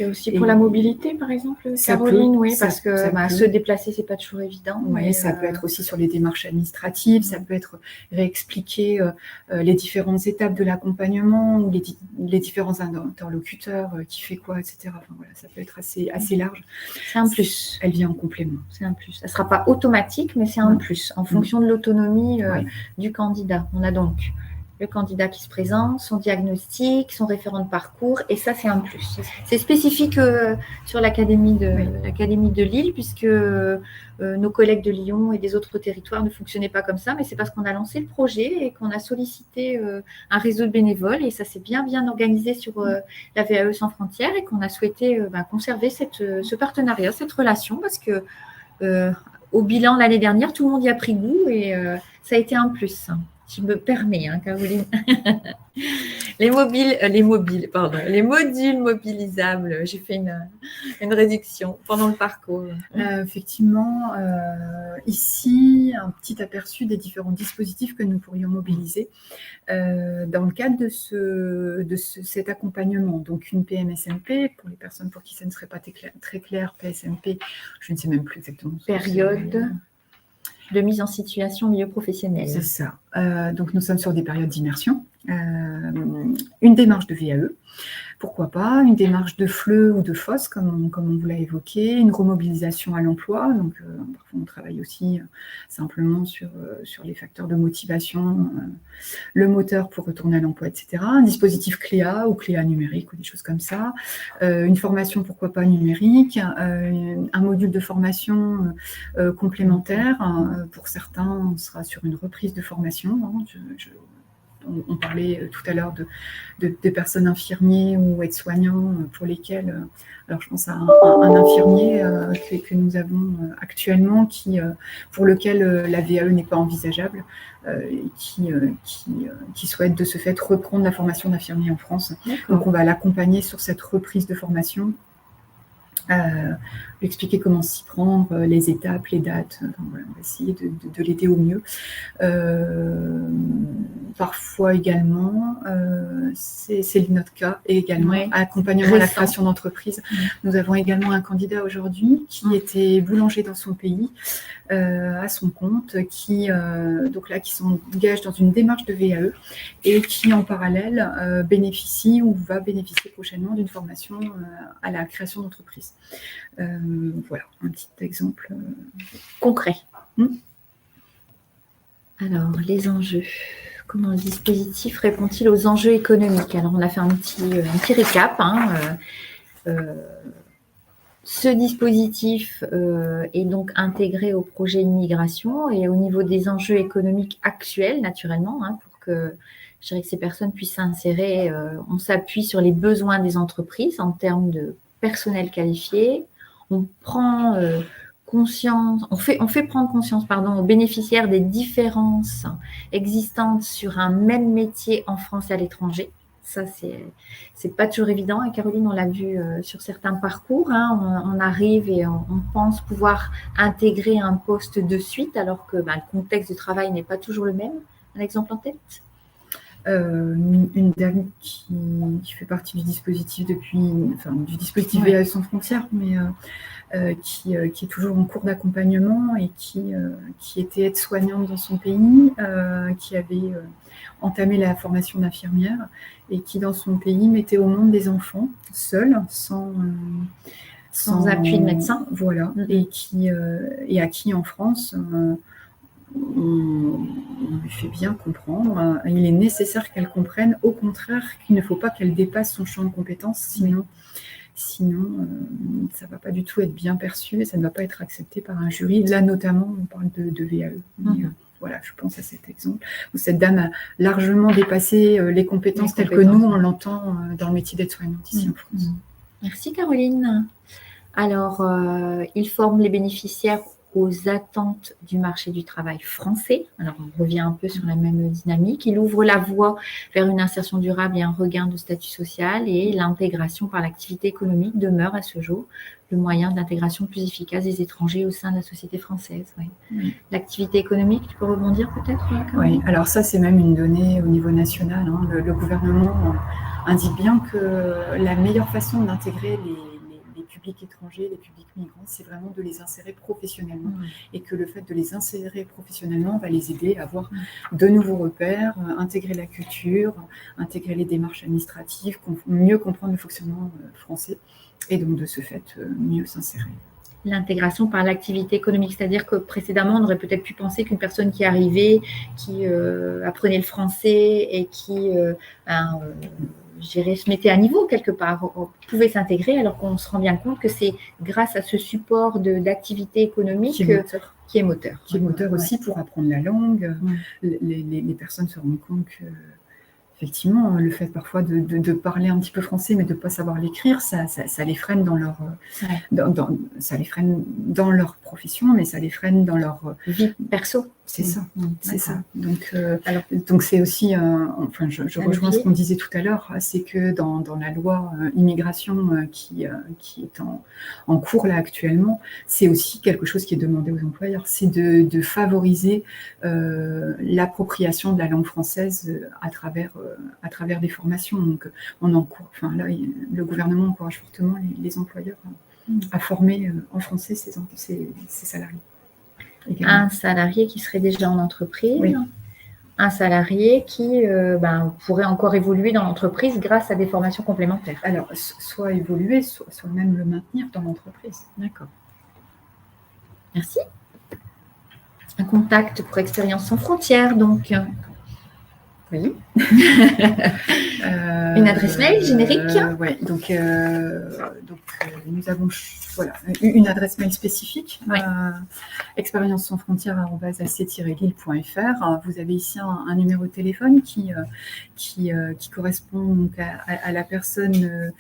aussi pour la mobilité, par exemple, Caroline, parce que se déplacer, c'est pas toujours évident. Oui, ça peut être aussi sur les démarches administratives, ça peut être réexpliquer les différentes étapes de l'accompagnement, ou les différents interlocuteurs, qui fait quoi, etc. Enfin, voilà, ça peut être assez large. C'est un plus. Elle vient en complément. C'est un plus. Ça ne sera pas automatique, mais c'est un plus, en fonction de l'autonomie du candidat. On a donc le candidat qui se présente, son diagnostic, son référent de parcours, et ça, c'est un plus. C'est spécifique sur l'Académie de Lille, puisque nos collègues de Lyon et des autres territoires ne fonctionnaient pas comme ça, mais c'est parce qu'on a lancé le projet et qu'on a sollicité un réseau de bénévoles, et ça s'est bien organisé sur la VAE Sans Frontières, et qu'on a souhaité conserver ce partenariat, cette relation, parce que au bilan l'année dernière, tout le monde y a pris goût, et ça a été un plus. Je me permets, Caroline. Les modules mobilisables, j'ai fait une réduction pendant le parcours. Effectivement, ici, un petit aperçu des différents dispositifs que nous pourrions mobiliser dans le cadre de cet accompagnement. Donc, une PMSMP, pour les personnes pour qui ça ne serait pas très clair, PSMP, je ne sais même plus exactement. Période de mise en situation au milieu professionnel. C'est ça. Donc, nous sommes sur des périodes d'immersion. Une démarche de VAE, pourquoi pas, une démarche de FLE ou de FOS, comme on vous l'a évoqué, une remobilisation à l'emploi. Donc, parfois, on travaille aussi simplement sur les facteurs de motivation, le moteur pour retourner à l'emploi, etc. Un dispositif CLEA ou CLEA numérique ou des choses comme ça. Une formation, pourquoi pas, numérique. Un module de formation complémentaire. Pour certains, on sera sur une reprise de formation. On parlait tout à l'heure de personnes infirmiers ou aides-soignants pour lesquels, alors je pense à un infirmier que nous avons actuellement, pour lequel la VAE n'est pas envisageable, et qui souhaite de ce fait reprendre la formation d'infirmier en France. Donc on va l'accompagner sur cette reprise de formation. Lui expliquer comment s'y prendre, les étapes, les dates. Voilà, on va essayer de l'aider au mieux. Parfois également, c'est notre cas, et également accompagnement à la création d'entreprise. Nous avons également un candidat aujourd'hui qui était boulanger dans son pays, à son compte, qui s'engage dans une démarche de VAE et qui en parallèle bénéficie ou va bénéficier prochainement d'une formation à la création d'entreprise. Voilà, un petit exemple concret. Alors, les enjeux. Comment le dispositif répond-il aux enjeux économiques? Alors, on a fait un petit récap. Ce dispositif est donc intégré au projet de migration et au niveau des enjeux économiques actuels, naturellement, pour que je dirais que ces personnes puissent s'insérer. On s'appuie sur les besoins des entreprises en termes de personnel qualifié. On prend conscience, on fait prendre conscience, aux bénéficiaires des différences existantes sur un même métier en France et à l'étranger. Ça, c'est pas toujours évident. Et Caroline, on l'a vu sur certains parcours. On arrive et on pense pouvoir intégrer un poste de suite, alors que le contexte de travail n'est pas toujours le même. Un exemple en tête? Une dame qui fait partie du dispositif du dispositif VAE Sans Frontières, mais qui est toujours en cours d'accompagnement et qui était aide-soignante dans son pays, qui avait entamé la formation d'infirmière et qui dans son pays mettait au monde des enfants seuls, sans appui de médecin. Voilà, et à qui en France on lui fait bien comprendre. Il est nécessaire qu'elle comprenne, au contraire, qu'il ne faut pas qu'elle dépasse son champ de compétences, sinon ça ne va pas du tout être bien perçu et ça ne va pas être accepté par un jury. Là, notamment, on parle de VAE. voilà, je pense à cet exemple, où cette dame a largement dépassé les compétences telles que nous, on l'entend dans le métier d'aide-soignante ici en France. Merci Caroline. Alors, il forme les bénéficiaires aux attentes du marché du travail français. Alors, on revient un peu sur la même dynamique. Il ouvre la voie vers une insertion durable et un regain de statut social, et l'intégration par l'activité économique demeure à ce jour le moyen d'intégration plus efficace des étrangers au sein de la société française. Ouais. Oui. L'activité économique, tu peux rebondir peut-être? Oui, alors ça, c'est même une donnée au niveau national. Hein. Le gouvernement indique bien que la meilleure façon d'intégrer les publics étrangers, les publics migrants, c'est vraiment de les insérer professionnellement. Et que le fait de les insérer professionnellement va les aider à avoir de nouveaux repères, intégrer la culture, intégrer les démarches administratives, mieux comprendre le fonctionnement français, et donc de ce fait, mieux s'insérer. L'intégration par l'activité économique, c'est-à-dire que précédemment, on aurait peut-être pu penser qu'une personne qui arrivait, qui apprenait le français et qui se mettait à niveau quelque part, pouvait s'intégrer, alors qu'on se rend bien compte que c'est grâce à ce support d'activité économique qui est moteur. Qui est moteur aussi pour apprendre la langue. Les personnes se rendent compte que effectivement, le fait parfois de parler un petit peu français, mais de ne pas savoir l'écrire, ça les freine dans leur, ça les freine dans leur profession, mais ça les freine dans leur vie perso. C'est ça, c'est ça. Donc c'est aussi, enfin, je rejoins ce qu'on disait tout à l'heure, c'est que dans la loi immigration qui est en cours là actuellement, c'est aussi quelque chose qui est demandé aux employeurs, c'est de favoriser l'appropriation de la langue française à travers des formations. Donc le gouvernement encourage fortement les employeurs à former en français ses salariés. Également. Un salarié qui serait déjà en entreprise, un salarié qui pourrait encore évoluer dans l'entreprise grâce à des formations complémentaires. Alors, soit évoluer, soit même le maintenir dans l'entreprise. D'accord. Merci. Un contact pour Expérience sans frontières, donc. Oui. Une adresse mail générique. Oui, donc nous avons une adresse mail spécifique, expérience sans frontières@ac-lille.fr. Vous avez ici un numéro de téléphone qui correspond donc à la personne,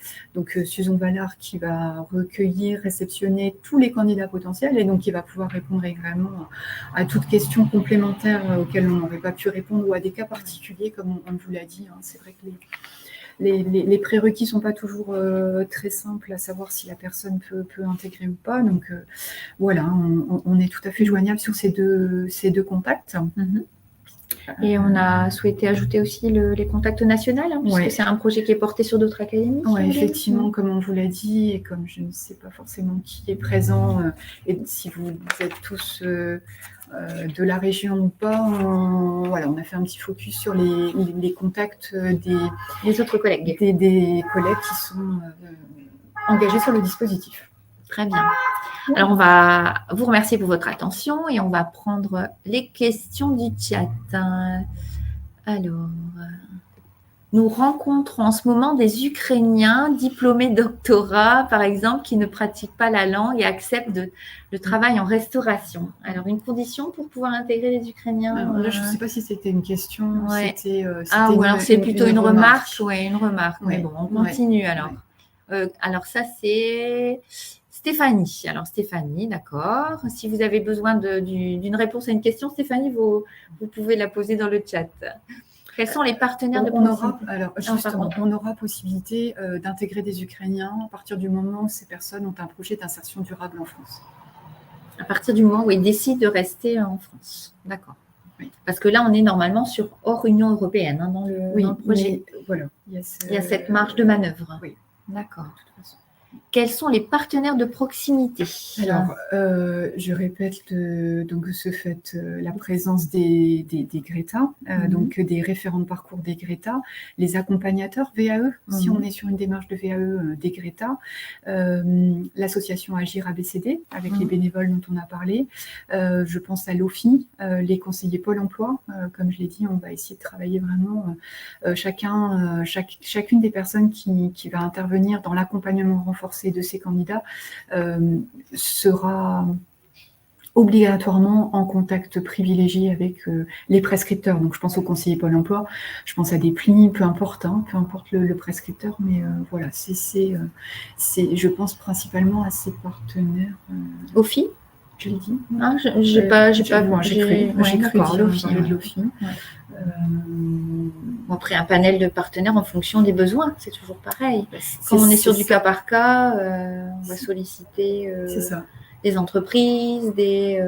Susan Vallard, qui va recueillir, réceptionner tous les candidats potentiels, et donc qui va pouvoir répondre également à toute question complémentaire auxquelles on n'aurait pas pu répondre, ou à des cas particuliers, comme on vous l'a dit. C'est vrai que les prérequis ne sont pas toujours très simples à savoir si la personne peut intégrer ou pas. Donc voilà, on est tout à fait joignable sur ces deux contacts. Et on a souhaité ajouter aussi les contacts nationaux, puisque c'est un projet qui est porté sur d'autres académies. Oui, effectivement, comme on vous l'a dit, et comme je ne sais pas forcément qui est présent, et si vous êtes tous de la région ou pas, on a fait un petit focus sur les contacts des autres collègues. Des collègues qui sont engagés sur le dispositif. Très bien. Alors, on va vous remercier pour votre attention et on va prendre les questions du chat. Alors, nous rencontrons en ce moment des Ukrainiens diplômés doctorat, par exemple, qui ne pratiquent pas la langue et acceptent le travail en restauration. Alors, une condition pour pouvoir intégrer les Ukrainiens Là, je ne sais pas si c'était une question. Ouais. Ou alors c'est plutôt une remarque. Oui, une remarque. Ouais. Mais bon, on continue alors. Alors, ça, c'est Stéphanie. Alors, Stéphanie, d'accord. Si vous avez besoin d'une réponse à une question, Stéphanie, vous pouvez la poser dans le chat. Quels sont les partenaires de proximité? On aura possibilité d'intégrer des Ukrainiens à partir du moment où ces personnes ont un projet d'insertion durable en France. À partir du moment où ils décident de rester en France. D'accord. Oui. Parce que là, on est normalement sur hors Union européenne dans le projet. Voilà. Il y a cette marge de manœuvre. Oui. D'accord. De toute façon. Quels sont les partenaires de proximité? Alors, je répète donc ce fait la présence des GRETA, donc des référents de parcours des GRETA, les accompagnateurs VAE, si on est sur une démarche de VAE des GRETA, l'association Agir ABCD, avec les bénévoles dont on a parlé, je pense à l'OFI, les conseillers Pôle emploi, comme je l'ai dit, on va essayer de travailler vraiment chacune des personnes qui va intervenir dans l'accompagnement renforcé de ces candidats sera obligatoirement en contact privilégié avec les prescripteurs. Donc, je pense aux conseillers Pôle emploi, je pense à des plis, peu importe le prescripteur, mais voilà, je pense principalement à ces partenaires. OFI, je l'ai dit. Ah, j'ai pas J'ai cru parler de l'OFI. Après, un panel de partenaires en fonction des besoins, c'est toujours pareil. Quand on est sur du cas par cas, on va solliciter des entreprises, des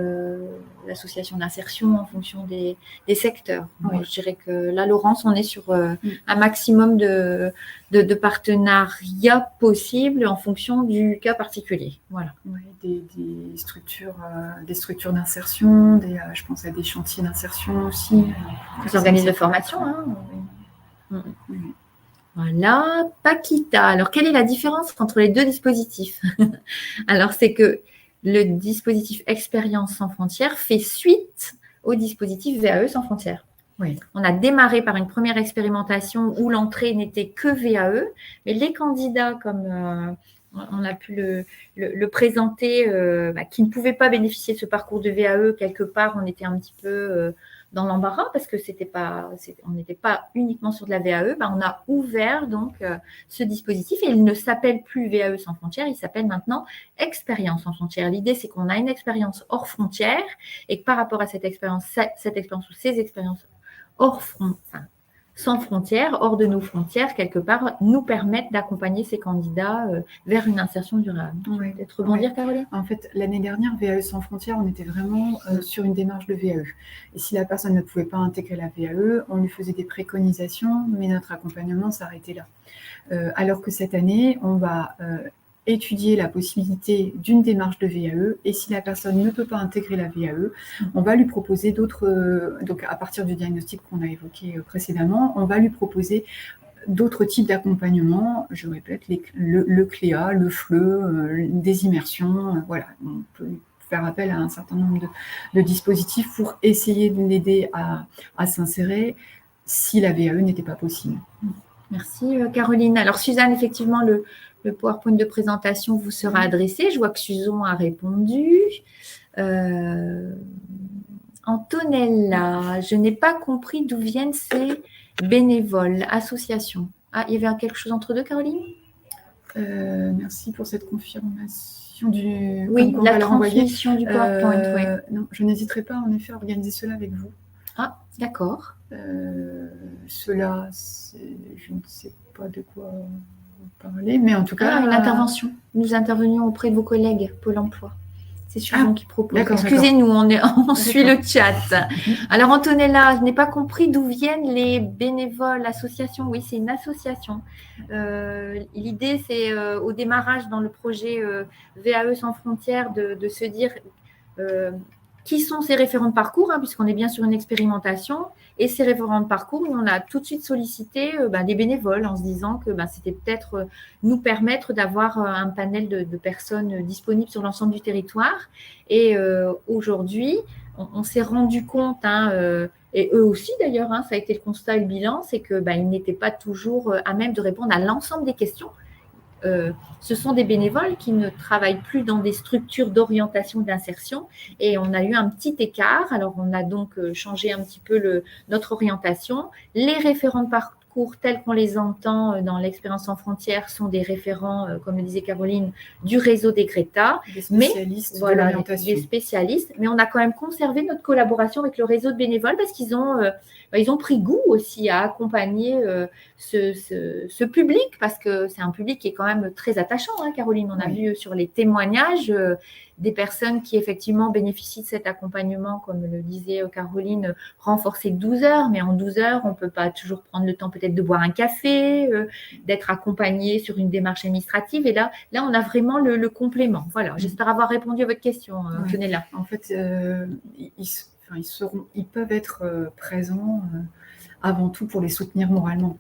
associations d'insertion en fonction des secteurs. Moi, je dirais que là, Laurence, on est sur un maximum de partenariats possibles en fonction du cas particulier. Voilà. Des structures d'insertion, je pense à des chantiers d'insertion aussi. Des organismes de formation. Voilà, Paquita. Alors, quelle est la différence entre les deux dispositifs? Alors, c'est que le dispositif Expérience sans frontières fait suite au dispositif VAE sans frontières. Oui. On a démarré par une première expérimentation où l'entrée n'était que VAE, mais les candidats, comme on a pu le présenter, qui ne pouvaient pas bénéficier de ce parcours de VAE, quelque part, on était un petit peu dans l'embarras parce que on n'était pas uniquement sur de la VAE. On a ouvert donc ce dispositif et il ne s'appelle plus VAE sans frontières, il s'appelle maintenant Expérience sans frontières. L'idée, c'est qu'on a une expérience hors frontières et que par rapport à cette expérience ou ces expériences sans frontières, hors de nos frontières, quelque part, nous permettent d'accompagner ces candidats vers une insertion durable. Peut-être rebondir, Caroline ? En fait, l'année dernière, VAE sans frontières, on était vraiment sur une démarche de VAE. Et si la personne ne pouvait pas intégrer la VAE, on lui faisait des préconisations, mais notre accompagnement s'arrêtait là. Alors que cette année, on va étudier la possibilité d'une démarche de VAE et si la personne ne peut pas intégrer la VAE, on va lui proposer d'autres, donc à partir du diagnostic qu'on a évoqué précédemment, on va lui proposer d'autres types d'accompagnement, je répète, le CLEA, le FLE, des immersions, voilà, on peut faire appel à un certain nombre de dispositifs pour essayer de l'aider à s'insérer si la VAE n'était pas possible. Merci Caroline. Alors Suzanne, effectivement, le PowerPoint de présentation vous sera adressé. Je vois que Suzon a répondu. Antonella, je n'ai pas compris d'où viennent ces bénévoles, associations. Ah, il y avait quelque chose entre deux, Caroline ? Merci pour cette confirmation du... Oui, la transmission du PowerPoint, oui. Non, je n'hésiterai pas en effet à organiser cela avec vous. Ah, d'accord. Cela, je ne sais pas de quoi vous parlez, mais en tout cas... une intervention. Nous intervenions auprès de vos collègues Pôle emploi. C'est Suzon qui propose. Excusez-nous, on suit le chat. Alors, Antonella, je n'ai pas compris d'où viennent les bénévoles, associations. Oui, c'est une association. L'idée, c'est au démarrage dans le projet VAE sans frontières de se dire qui sont ces référents de parcours, puisqu'on est bien sur une expérimentation. Et ces référents de parcours, on a tout de suite sollicité des bénévoles en se disant que c'était peut-être nous permettre d'avoir un panel de personnes disponibles sur l'ensemble du territoire. Et aujourd'hui, on s'est rendu compte, et eux aussi d'ailleurs, ça a été le constat et le bilan, c'est qu'ils n'étaient pas toujours à même de répondre à l'ensemble des questions. Ce sont des bénévoles qui ne travaillent plus dans des structures d'orientation d'insertion et on a eu un petit écart. Alors, on a donc changé un petit peu notre orientation. Les référents de parcours tels qu'on les entend dans l'expérience sans frontières sont des référents, comme le disait Caroline, du réseau des Greta. Des spécialistes de l'orientation. Des spécialistes, mais on a quand même conservé notre collaboration avec le réseau de bénévoles parce qu'ils ont pris goût aussi à accompagner ce public parce que c'est un public qui est quand même très attachant, Caroline. On a vu sur les témoignages des personnes qui effectivement bénéficient de cet accompagnement, comme le disait Caroline, renforcé de 12 heures, mais en 12 heures, on ne peut pas toujours prendre le temps peut-être de boire un café, d'être accompagné sur une démarche administrative. Et là on a vraiment le complément. Voilà, j'espère avoir répondu à votre question, Antonella. En fait, ils peuvent être présents avant tout pour les soutenir moralement,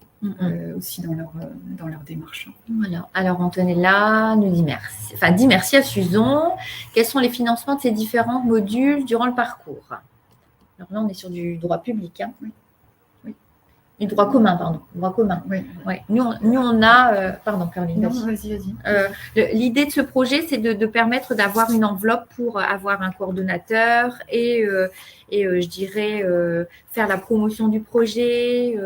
aussi dans leur démarche. Voilà. Alors Antonella nous dit merci. Enfin, dit merci à Suzon. Quels sont les financements de ces différents modules durant le parcours ? Alors là, on est sur du droit public. Oui. Du droit commun, pardon. Droit commun. Oui. Ouais. Nous, on a… pardon, Caroline. Non, vas-y. L'idée de ce projet, c'est de permettre d'avoir une enveloppe pour avoir un coordonnateur et je dirais, faire la promotion du projet,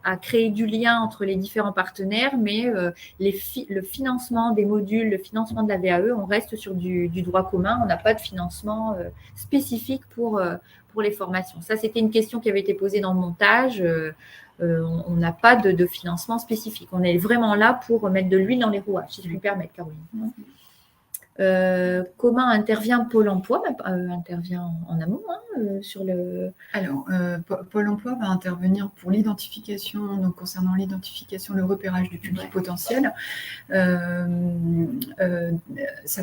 à créer du lien entre les différents partenaires, mais le financement des modules, le financement de la VAE, on reste sur du droit commun. On n'a pas de financement spécifique pour les formations. Ça, c'était une question qui avait été posée dans le montage. On n'a pas de financement spécifique. On est vraiment là pour mettre de l'huile dans les rouages, si je puis me permettre, Caroline. Comment intervient Pôle emploi? Intervient en amont sur le… Alors, Pôle emploi va intervenir pour l'identification, donc concernant l'identification, le repérage du public potentiel. Ça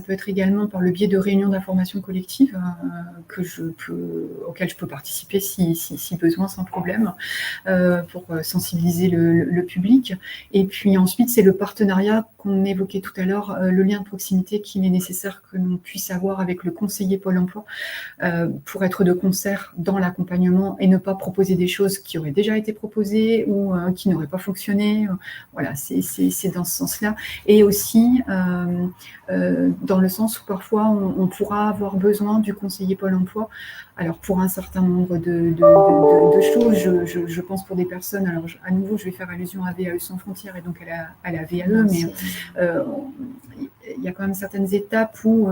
peut être également par le biais de réunions d'information collective auxquelles je peux participer si besoin, sans problème, pour sensibiliser le public. Et puis ensuite, c'est le partenariat qu'on évoquait tout à l'heure, le lien de proximité qu'il est nécessaire que l'on puisse avoir avec le conseiller Pôle emploi pour être de concert dans l'accompagnement et ne pas proposer des choses qui auraient déjà été proposées ou qui n'auraient pas fonctionné. Voilà, c'est dans ce sens-là. Et aussi dans le sens où parfois on pourra avoir besoin du conseiller Pôle emploi. Alors pour un certain nombre de choses, je pense pour des personnes, alors à nouveau je vais faire allusion à VAE sans frontières et donc à la VAE, mais il y a quand même certaines étapes où,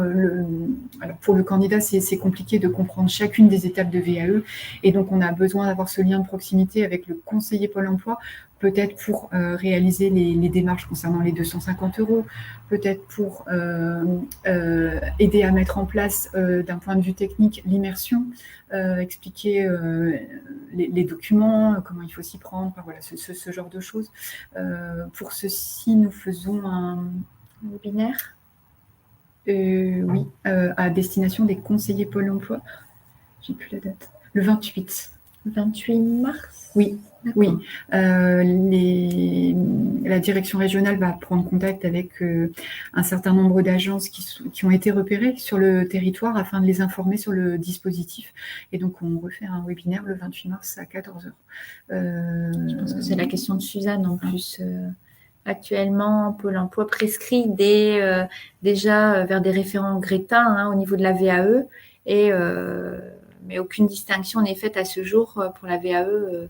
alors pour le candidat, c'est compliqué de comprendre chacune des étapes de VAE, et donc on a besoin d'avoir ce lien de proximité avec le conseiller Pôle emploi, peut-être pour réaliser les démarches concernant les 250 €, peut-être pour aider à mettre en place, d'un point de vue technique, l'immersion, expliquer les documents, comment il faut s'y prendre, enfin, voilà, ce genre de choses. Pour ceci, nous faisons un webinaire. Oui, à destination des conseillers Pôle emploi. J'ai plus la date. Le 28. 28 mars. Oui. Oui, la direction régionale va prendre contact avec un certain nombre d'agences qui ont été repérées sur le territoire afin de les informer sur le dispositif. Et donc, on refait un webinaire le 28 mars à 14 h. Je pense que c'est la question de Suzanne en plus. Actuellement, Pôle emploi prescrit déjà vers des référents Greta au niveau de la VAE, mais aucune distinction n'est faite à ce jour pour la VAE.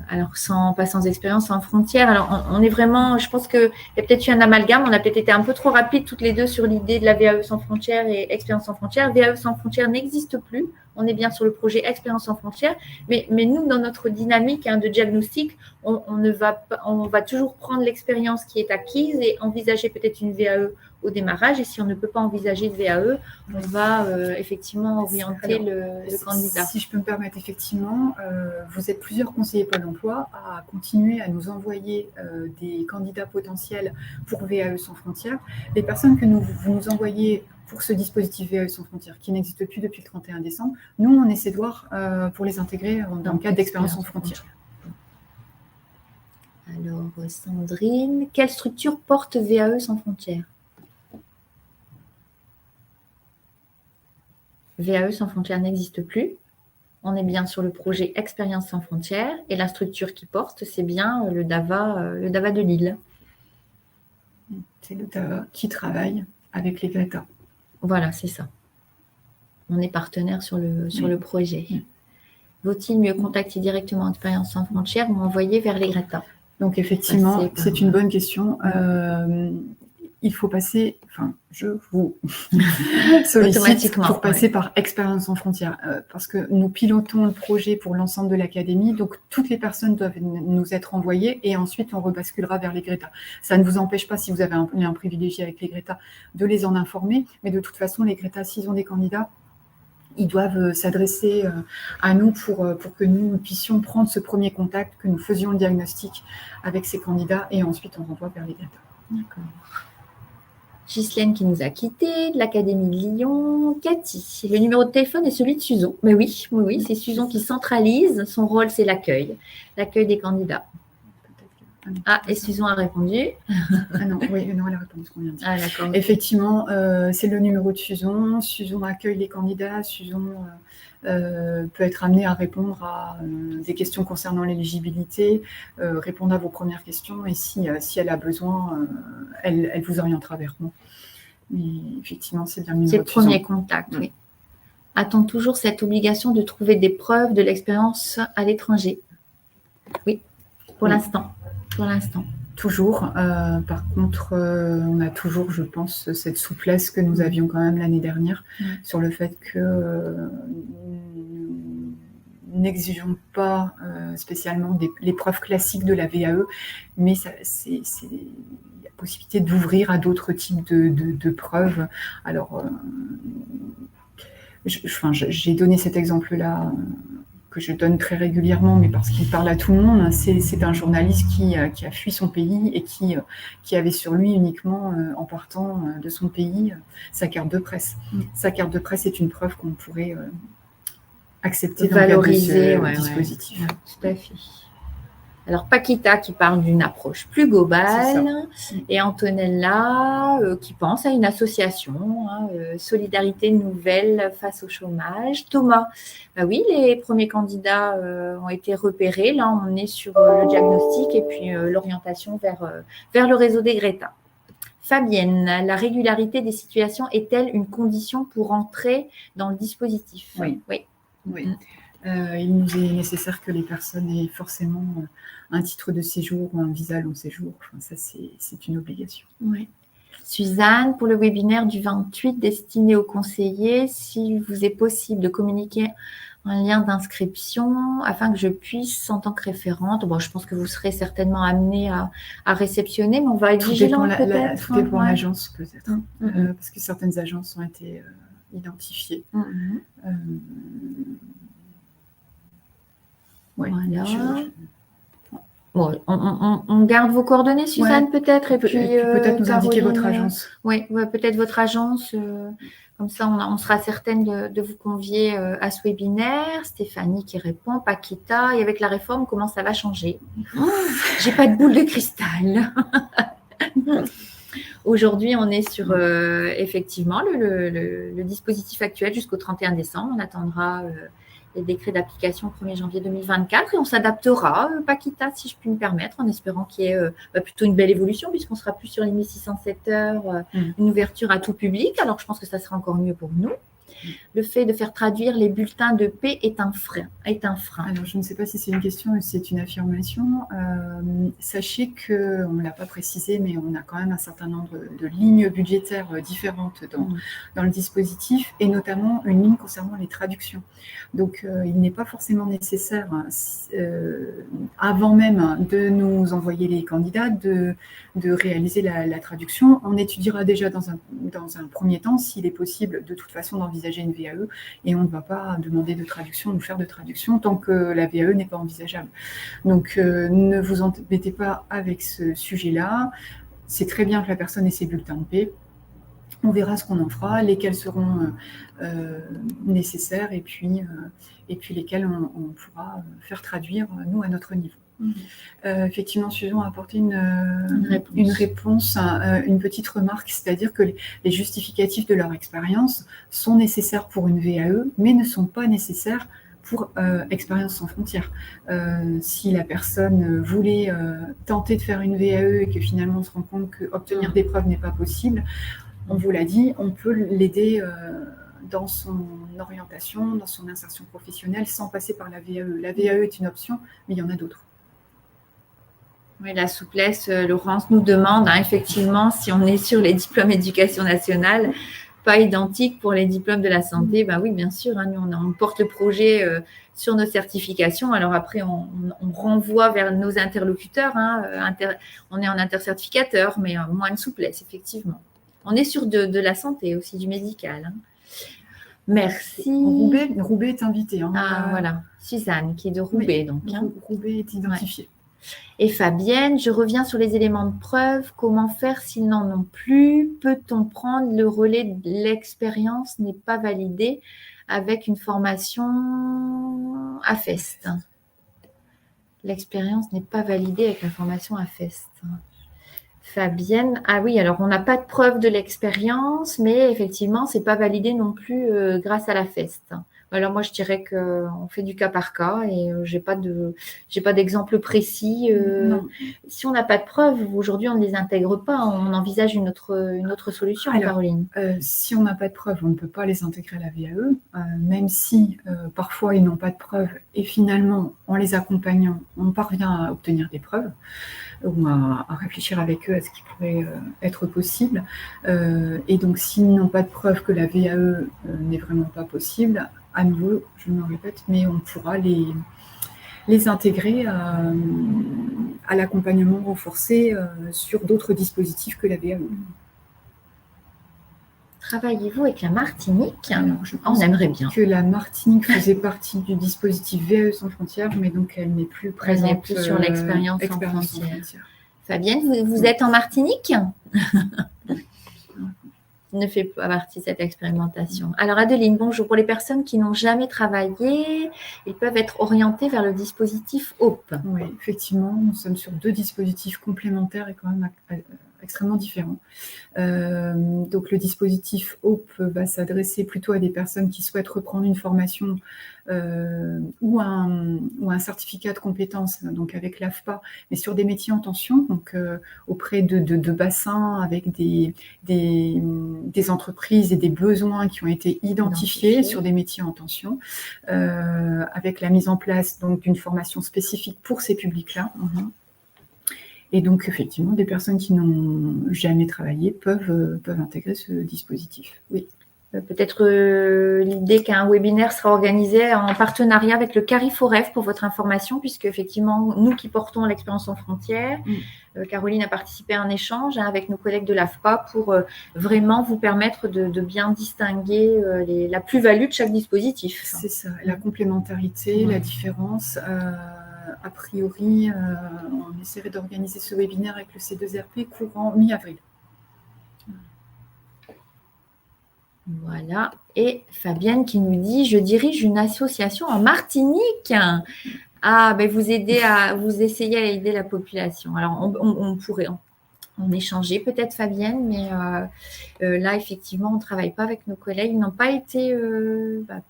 Alors, pas sans expérience, sans frontières. Alors, on est vraiment, je pense qu'il y a peut-être eu un amalgame. On a peut-être été un peu trop rapide toutes les deux sur l'idée de la VAE sans frontières et expérience sans frontières. VAE sans frontières n'existe plus. On est bien sur le projet expérience sans frontières. Mais nous, dans notre dynamique de diagnostic, on va toujours prendre l'expérience qui est acquise et envisager peut-être une VAE au démarrage. Et si on ne peut pas envisager de VAE, on va effectivement orienter le candidat. Si je peux me permettre, effectivement, vous êtes plusieurs conseillers Pôle emploi à continuer à nous envoyer des candidats potentiels pour VAE sans frontières. Les personnes que vous nous envoyez pour ce dispositif VAE sans frontières, qui n'existe plus depuis le 31 décembre, nous, on essaie de voir pour les intégrer dans le cadre d'expérience sans frontières. Alors, Sandrine, quelle structure porte VAE sans frontières? VAE sans frontières n'existe plus. On est bien sur le projet Expérience sans frontières et la structure qui porte, c'est bien le DAVA de Lille. C'est le DAVA qui travaille avec les Greta. Voilà, c'est ça. On est partenaire sur le projet. Vaut-il mieux contacter directement Expérience sans frontières ou envoyer vers les Greta? Donc effectivement, c'est une bonne question. Il faut passer, je vous sollicite pour passer par Expérience sans frontières, parce que nous pilotons le projet pour l'ensemble de l'académie, donc toutes les personnes doivent nous être envoyées et ensuite on rebasculera vers les Greta. Ça ne vous empêche pas, si vous avez un lien privilégié avec les Greta, de les en informer, mais de toute façon, les Greta, s'ils ont des candidats, ils doivent s'adresser à nous pour que nous puissions prendre ce premier contact, que nous faisions le diagnostic avec ces candidats et ensuite on renvoie vers les Greta. D'accord. Ghislaine qui nous a quittés, de l'Académie de Lyon. Cathy, le numéro de téléphone est celui de Suzon. Mais oui, c'est Suzon qui centralise. Son rôle, c'est l'accueil des candidats. Ah, et Susan a répondu. Ah non, oui, non, elle a répondu ce qu'on vient de dire. Ah, d'accord. Effectivement, c'est le numéro de Susan. Susan accueille les candidats. Susan peut être amenée à répondre à des questions concernant l'éligibilité, répondre à vos premières questions. Et si elle a besoin, elle vous orientera vers moi. Mais effectivement, c'est bien le numéro de Susan. C'est le premier contact, oui. A-t-on toujours cette obligation de trouver des preuves de l'expérience à l'étranger? Oui, pour l'instant. Pour l'instant. Toujours. Par contre, on a toujours, je pense, cette souplesse que nous avions quand même l'année dernière sur le fait que nous n'exigeons pas spécialement les preuves classiques de la VAE, mais c'est la possibilité d'ouvrir à d'autres types de preuves. Alors, j'ai donné cet exemple-là que je donne très régulièrement, mais parce qu'il parle à tout le monde. C'est un journaliste qui a fui son pays et qui avait sur lui uniquement, en partant de son pays, sa carte de presse. Sa carte de presse est une preuve qu'on pourrait accepter dans valoriser, le cadre de ce dispositif. Ouais, tout à fait. Alors, Paquita qui parle d'une approche plus globale et Antonella qui pense à une association, Solidarité Nouvelle face au chômage. Thomas, bah oui, les premiers candidats ont été repérés. Là, on est sur le diagnostic et puis l'orientation vers le réseau des Greta. Fabienne, la régularité des situations est-elle une condition pour entrer dans le dispositif? Oui. Il nous est nécessaire que les personnes aient forcément un titre de séjour ou un visa long séjour. Enfin, ça, c'est une obligation. Oui. Suzanne, pour le webinaire du 28 destiné aux conseillers, s'il vous est possible de communiquer un lien d'inscription afin que je puisse, en tant que référente, bon, je pense que vous serez certainement amenée à réceptionner, mais on va être vigilant peut-être. Tout dépend de l'agence peut-être, parce que certaines agences ont été identifiées. Voilà. Bon, on garde vos coordonnées, Suzanne, peut-être, et puis peut-être nous indiquer votre agence. Oui, peut-être votre agence. Comme ça, on sera certaine de vous convier à ce webinaire. Stéphanie qui répond, Paquita. Et avec la réforme, comment ça va changer? J'ai pas de boule de cristal. Aujourd'hui, on est sur effectivement le dispositif actuel jusqu'au 31 décembre. On attendra les décrets d'application au 1er janvier 2024 et on s'adaptera, Paquita, si je puis me permettre, en espérant qu'il y ait plutôt une belle évolution puisqu'on sera plus sur les 1607 heures, une ouverture à tout public. Alors, je pense que ça sera encore mieux pour nous. Le fait de faire traduire les bulletins de paie est un frein. Alors, je ne sais pas si c'est une question ou si c'est une affirmation. Sachez qu'on ne l'a pas précisé, mais on a quand même un certain nombre de lignes budgétaires différentes dans le dispositif, et notamment une ligne concernant les traductions. Donc, il n'est pas forcément nécessaire, avant même de nous envoyer les candidats, de réaliser la traduction. On étudiera déjà dans un premier temps s'il est possible de toute façon d'envisager une VAE, et on ne va pas demander de traduction ou faire de traduction tant que la VAE n'est pas envisageable. Donc, ne vous embêtez pas avec ce sujet-là. C'est très bien que la personne ait ses bulletins de paie. On verra ce qu'on en fera, lesquels seront nécessaires et puis lesquels on pourra faire traduire, nous, à notre niveau. Effectivement, Susan a apporté une réponse, une petite remarque, c'est-à-dire que les justificatifs de leur expérience sont nécessaires pour une VAE, mais ne sont pas nécessaires pour Expérience sans frontières. Si la personne voulait tenter de faire une VAE et que finalement on se rend compte qu'obtenir des preuves n'est pas possible, on vous l'a dit, on peut l'aider dans son orientation, dans son insertion professionnelle, sans passer par la VAE. La VAE est une option, mais il y en a d'autres. Oui, la souplesse, Laurence nous demande, effectivement, si on est sur les diplômes éducation nationale, pas identique pour les diplômes de la santé. Ben oui, bien sûr, nous, on porte le projet sur nos certifications. Alors après, on renvoie vers nos interlocuteurs. On est en intercertificateur, mais moins de souplesse, effectivement. On est sur de la santé aussi, du médical. Merci. Roubaix est invité. Voilà, Suzanne, qui est de Roubaix. Oui, donc, Roubaix est identifié. Ouais. Et Fabienne, je reviens sur les éléments de preuve. Comment faire s'ils n'en ont plus? Peut-on prendre le relais de l'expérience n'est pas validée avec une formation AFEST? L'expérience n'est pas validée avec la formation à FEST. Fabienne, ah oui, alors on n'a pas de preuve de l'expérience, mais effectivement, c'est pas validé non plus grâce à la FEST. Alors moi, je dirais qu'on fait du cas par cas et j'ai pas d'exemple précis. Non. Si on n'a pas de preuve, aujourd'hui, on ne les intègre pas. On envisage une autre solution, Alors, Caroline. si on n'a pas de preuve, on ne peut pas les intégrer à la VAE, même si parfois ils n'ont pas de preuve et finalement, en les accompagnant, on parvient à obtenir des preuves ou à réfléchir avec eux à ce qui pourrait être possible. Et donc, s'ils n'ont pas de preuve que la VAE n'est vraiment pas possible, à nouveau, je me répète, mais on pourra les intégrer à l'accompagnement renforcé sur d'autres dispositifs que la VAE. Travaillez-vous avec la Martinique? Alors, on aimerait bien. Que la Martinique faisait partie du dispositif VAE sans frontières, mais donc elle n'est plus présente. Elle n'est plus sur l'expérience sans frontières. Fabienne, vous êtes en Martinique? Ne fait pas partie de cette expérimentation. Alors Adeline, bonjour. Pour les personnes qui n'ont jamais travaillé, ils peuvent être orientés vers le dispositif HOPE. Oui, effectivement, nous sommes sur 2 dispositifs complémentaires et quand même extrêmement différents. Donc le dispositif HOPE va s'adresser plutôt à des personnes qui souhaitent reprendre une formation ou un certificat de compétences, donc avec l'AFPA, mais sur des métiers en tension, donc auprès de bassins avec des entreprises et des besoins qui ont été identifiés sur des métiers en tension, avec la mise en place donc d'une formation spécifique pour ces publics-là. Et donc, effectivement, des personnes qui n'ont jamais travaillé peuvent intégrer ce dispositif. Oui. Peut-être l'idée qu'un webinaire sera organisé en partenariat avec le CARIFOREF pour votre information, puisque effectivement, nous qui portons l'expérience sans frontières, Caroline a participé à un échange avec nos collègues de l'AFPA pour vraiment vous permettre de bien distinguer la plus-value de chaque dispositif. C'est ça, la complémentarité, la différence. A priori, on essaierait d'organiser ce webinaire avec le C2RP courant mi-avril. Voilà. Et Fabienne qui nous dit « Je dirige une association en Martinique ». Ah, ben vous essayez à aider la population. Alors, on pourrait en échanger peut-être, Fabienne, mais là, effectivement, on ne travaille pas avec nos collègues. Ils n'ont pas été…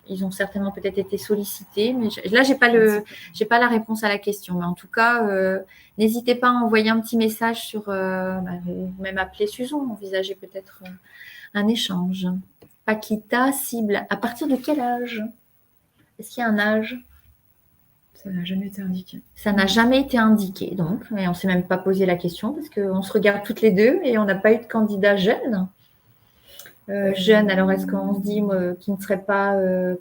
ils ont certainement peut-être été sollicités, mais là, je n'ai pas la réponse à la question. Mais en tout cas, n'hésitez pas à envoyer un petit message sur… même appeler Susan, envisager peut-être un échange. Paquita, cible, à partir de quel âge? Est-ce qu'il y a un âge? Ça n'a jamais été indiqué. Ça n'a jamais été indiqué, donc, mais on ne s'est même pas posé la question parce qu'on se regarde toutes les deux et on n'a pas eu de candidat jeune. Jeune, alors est-ce qu'on se dit qu'il ne serait pas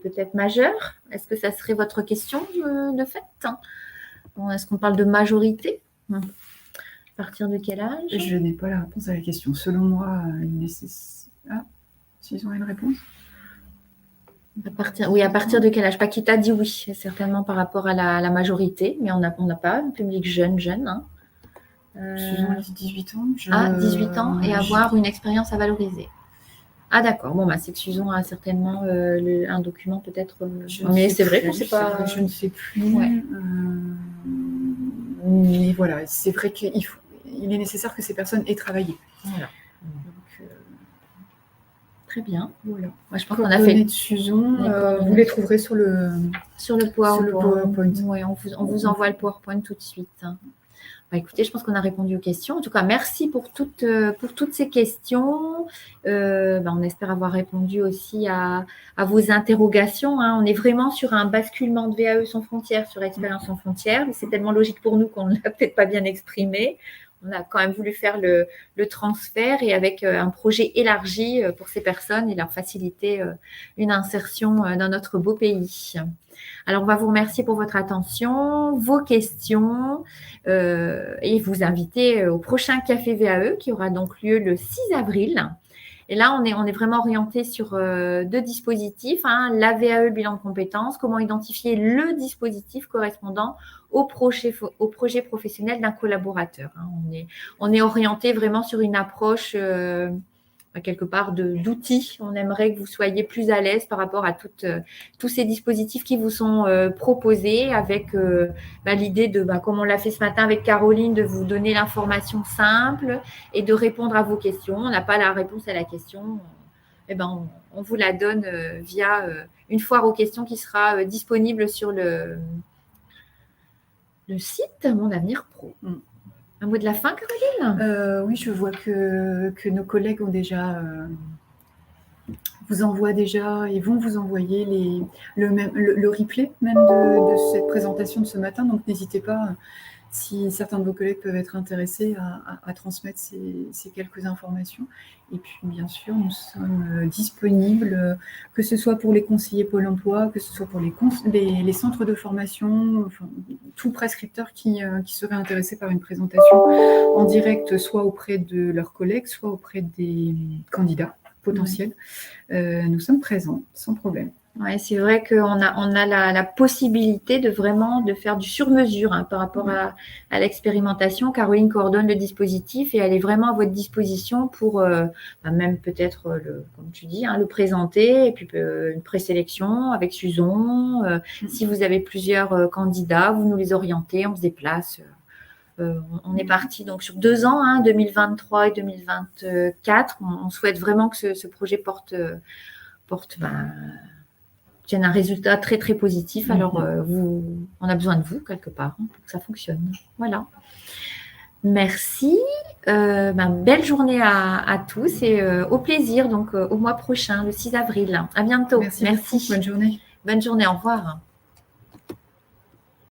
peut-être majeur? Est-ce que ça serait votre question de fait? Est-ce qu'on parle de majorité? À partir de quel âge? Je n'ai pas la réponse à la question. Selon moi, il nécessite… Ah, s'ils ont une réponse. À partir de quel âge? Paquita dit oui, certainement par rapport à la majorité, mais on n'a pas un public jeune. Hein. Susan a dit 18 ans. 18 ans et avoir une expérience à valoriser. Ah d'accord, bon, c'est que Susan a certainement un document peut-être. Mais c'est vrai qu'on ne sait pas. Je ne sais plus. Ouais. Mais voilà, c'est vrai qu'il est nécessaire que ces personnes aient travaillé. Voilà. Très bien. Voilà. Moi, je pense qu'on a fait. De Susan, vous les trouverez sur le PowerPoint. Oui, on vous envoie le PowerPoint tout de suite. Écoutez, je pense qu'on a répondu aux questions. En tout cas, merci pour toutes ces questions. On espère avoir répondu aussi à vos interrogations. Hein. On est vraiment sur un basculement de VAE sans frontières sur Expérience sans frontières. C'est tellement logique pour nous qu'on ne l'a peut-être pas bien exprimé. On a quand même voulu faire le transfert et avec un projet élargi pour ces personnes et leur faciliter une insertion dans notre beau pays. Alors, on va vous remercier pour votre attention, vos questions et vous inviter au prochain Café VAE qui aura donc lieu le 6 avril. Et là, on est vraiment orienté sur 2 dispositifs, hein, la VAE, bilan de compétences, comment identifier le dispositif correspondant au projet professionnel d'un collaborateur. Hein. On est orienté vraiment sur une approche quelque part d'outils. On aimerait que vous soyez plus à l'aise par rapport à tous ces dispositifs qui vous sont proposés avec l'idée de, comme on l'a fait ce matin avec Caroline, de vous donner l'information simple et de répondre à vos questions. On n'a pas la réponse à la question. On vous la donne via une foire aux questions qui sera disponible sur le site Mon Avenir Pro. Un mot de la fin, Caroline? Oui, je vois que nos collègues ont déjà vous envoient déjà et vont vous envoyer le replay même de cette présentation de ce matin. Donc n'hésitez pas, si certains de vos collègues peuvent être intéressés, à transmettre ces quelques informations. Et puis bien sûr, nous sommes disponibles, que ce soit pour les conseillers Pôle emploi, que ce soit pour les centres de formation, enfin, tout prescripteur qui serait intéressé par une présentation en direct, soit auprès de leurs collègues, soit auprès des candidats potentiels. Nous sommes présents sans problème. Ouais, c'est vrai qu'on a la possibilité de faire du sur-mesure par rapport à l'expérimentation. Caroline coordonne le dispositif et elle est vraiment à votre disposition pour même peut-être, comme tu dis, le présenter et puis une présélection avec Suzon. Si vous avez plusieurs candidats, vous nous les orientez, on se déplace. On est parti donc sur 2 ans, 2023 et 2024. On souhaite vraiment que ce projet tienne un résultat très très positif. Alors on a besoin de vous quelque part pour que ça fonctionne. Voilà. Merci. Belle journée à tous et au plaisir donc au mois prochain, le 6 avril. À bientôt. Merci. Bonne journée. Bonne journée. Au revoir.